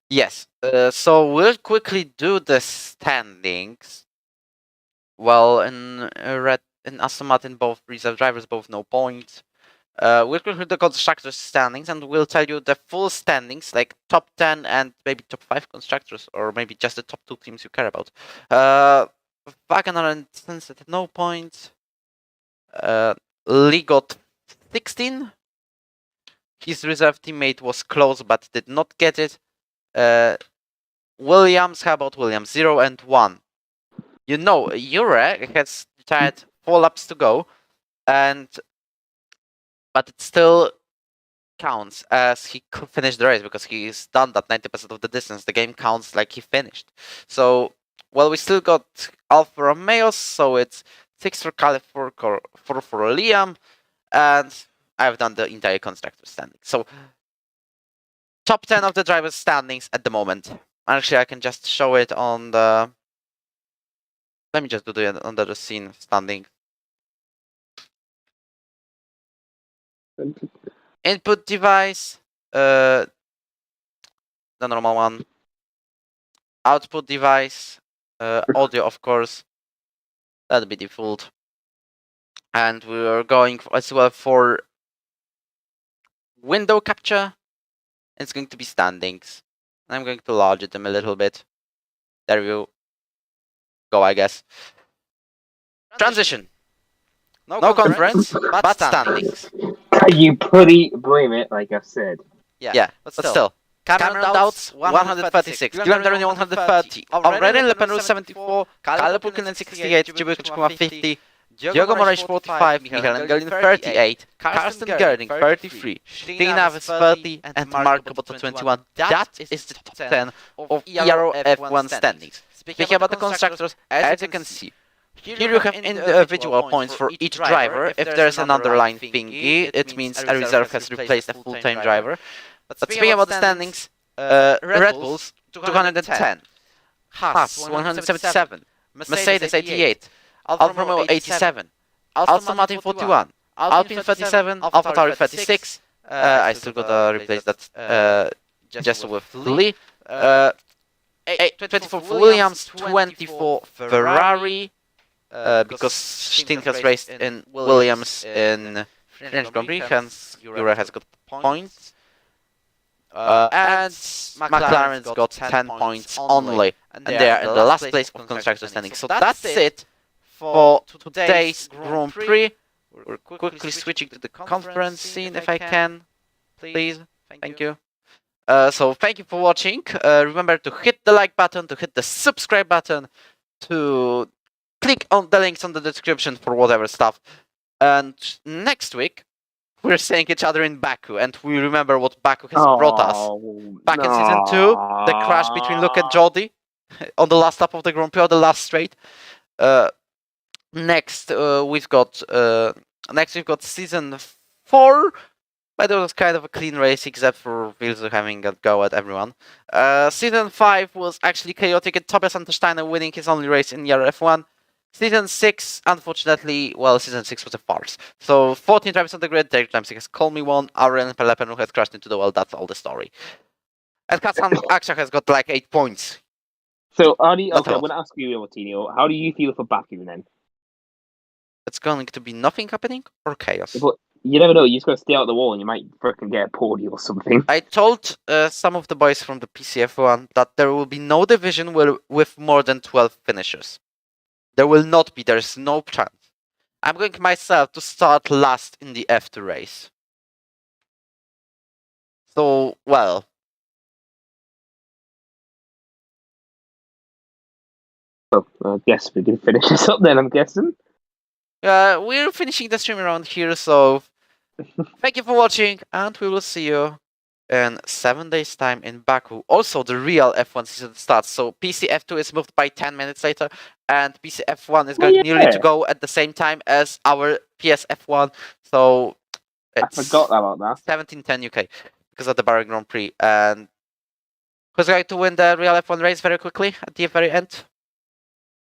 Yes. So we'll quickly do the standings. Well, in Aston Martin, both reserve drivers, both no points. We'll quickly do the constructors standings, and we'll tell you the full standings, like top 10 and maybe top 5 constructors, or maybe just the top 2 teams you care about. Wagner and Sunset no points. Lee got 16. His reserve teammate was close but did not get it. Williams, how about Williams? 0 and 1. You know, Jurek has retired 4 laps to go, but it still counts as he could finish the race because he's done that 90% of the distance. The game counts like he finished. So, well, we still got Alfa Romeo, so it's 6 for Caleb, 4 for Liam, and I've done the entire constructor standing. So, top 10 of the drivers' standings at the moment. Actually, I can just show it on the... Let me just do the under the scene standing. Input device, the normal one. Output device, audio, of course. That'll be default. And we are going as well for window capture. It's going to be standings. I'm going to large them a little bit. There you go, I guess. Transition. No conference, but standings. You pretty blame it, like I said. Yeah, but still. Cameron Doubts, 136. Dylan Derny, 130. Already Le Pen 74. Caleb Pulkinen, 68. Jibuk 50. Diogo Moraes, 45. Michael Engelin, 38. Karsten Gerding, 33. Steen Aves, 30. And Marco Botto, 21. That is the top 10 of Ero F1 standings. Speaking about the constructors, as you can see, here you have individual points for each driver. If there's an underline thingy, it means a reserve has replaced a full-time driver. But speaking about the standings, Red Bulls, 210. Haas, 177. Mercedes, 88. Alfa Romeo, 87. Aston Martin, 41. Alpine, 37. AlphaTauri, 36. I still gotta replace that just with Lee. 24 for Williams, 24 Ferrari. Because Steen has raced in Williams in French Grand Prix, hence Jure has got points. And McLaren's got 10 points only, and they are in the last place of constructor standing. So that's it for today's Grand Prix. We're quickly switching to the conference scene, if I can, please. Thank you. So thank you for watching. Remember to hit the like button, to hit the subscribe button, to click on the links on the description for whatever stuff. And next week, we're seeing each other in Baku, and we remember what Baku has brought us. Back in Season 2, the crash between Luke and Jody on the last lap of the Grand Prix, or the last straight. Next, we've got Season 4, but it was kind of a clean race, except for Wilson having a go at everyone. Season 5 was actually chaotic, and Tobias Untersteiner winning his only race in year F1. Season 6, unfortunately, well, Season 6 was a farce. So, 14 drivers on the grid, Derek Ramsey has called me one, Aurelien Pelepen who has crashed into the wall, that's all the story. And Katsan Aksha has got like 8 points. So, Arnie, okay, I'm going to ask you, Martino, how do you feel for Baku then? It's going to be nothing happening or chaos? But You never know. You just got to stay out the wall, and you might freaking get a podium or something. I told some of the boys from the PCF1 that there will be no division with more than 12 finishers. There will not be. There's no chance. I'm going myself to start last in the F2 race. So, well. So I guess we can finish this up then. I'm guessing. We're finishing the stream around here, so thank you for watching, and we will see you in 7 days' time in Baku. Also, the real F1 season starts, so PCF2 is moved by 10 minutes later, and PCF1 is going nearly to go at the same time as our PSF1, so it's I forgot about that. 17:10 UK because of the Bahrain Grand Prix. And who's going to win the real F1 race very quickly at the very end?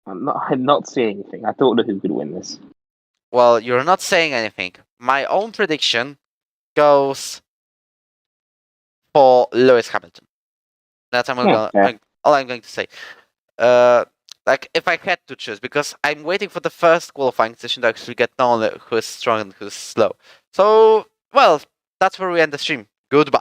I'm not saying anything. I don't know who could win this. Well, you're not saying anything. My own prediction goes for Lewis Hamilton. That's all I'm going to say. Like, if I had to choose, because I'm waiting for the first qualifying session to actually get known who is strong and who is slow. So, well, that's where we end the stream. Goodbye.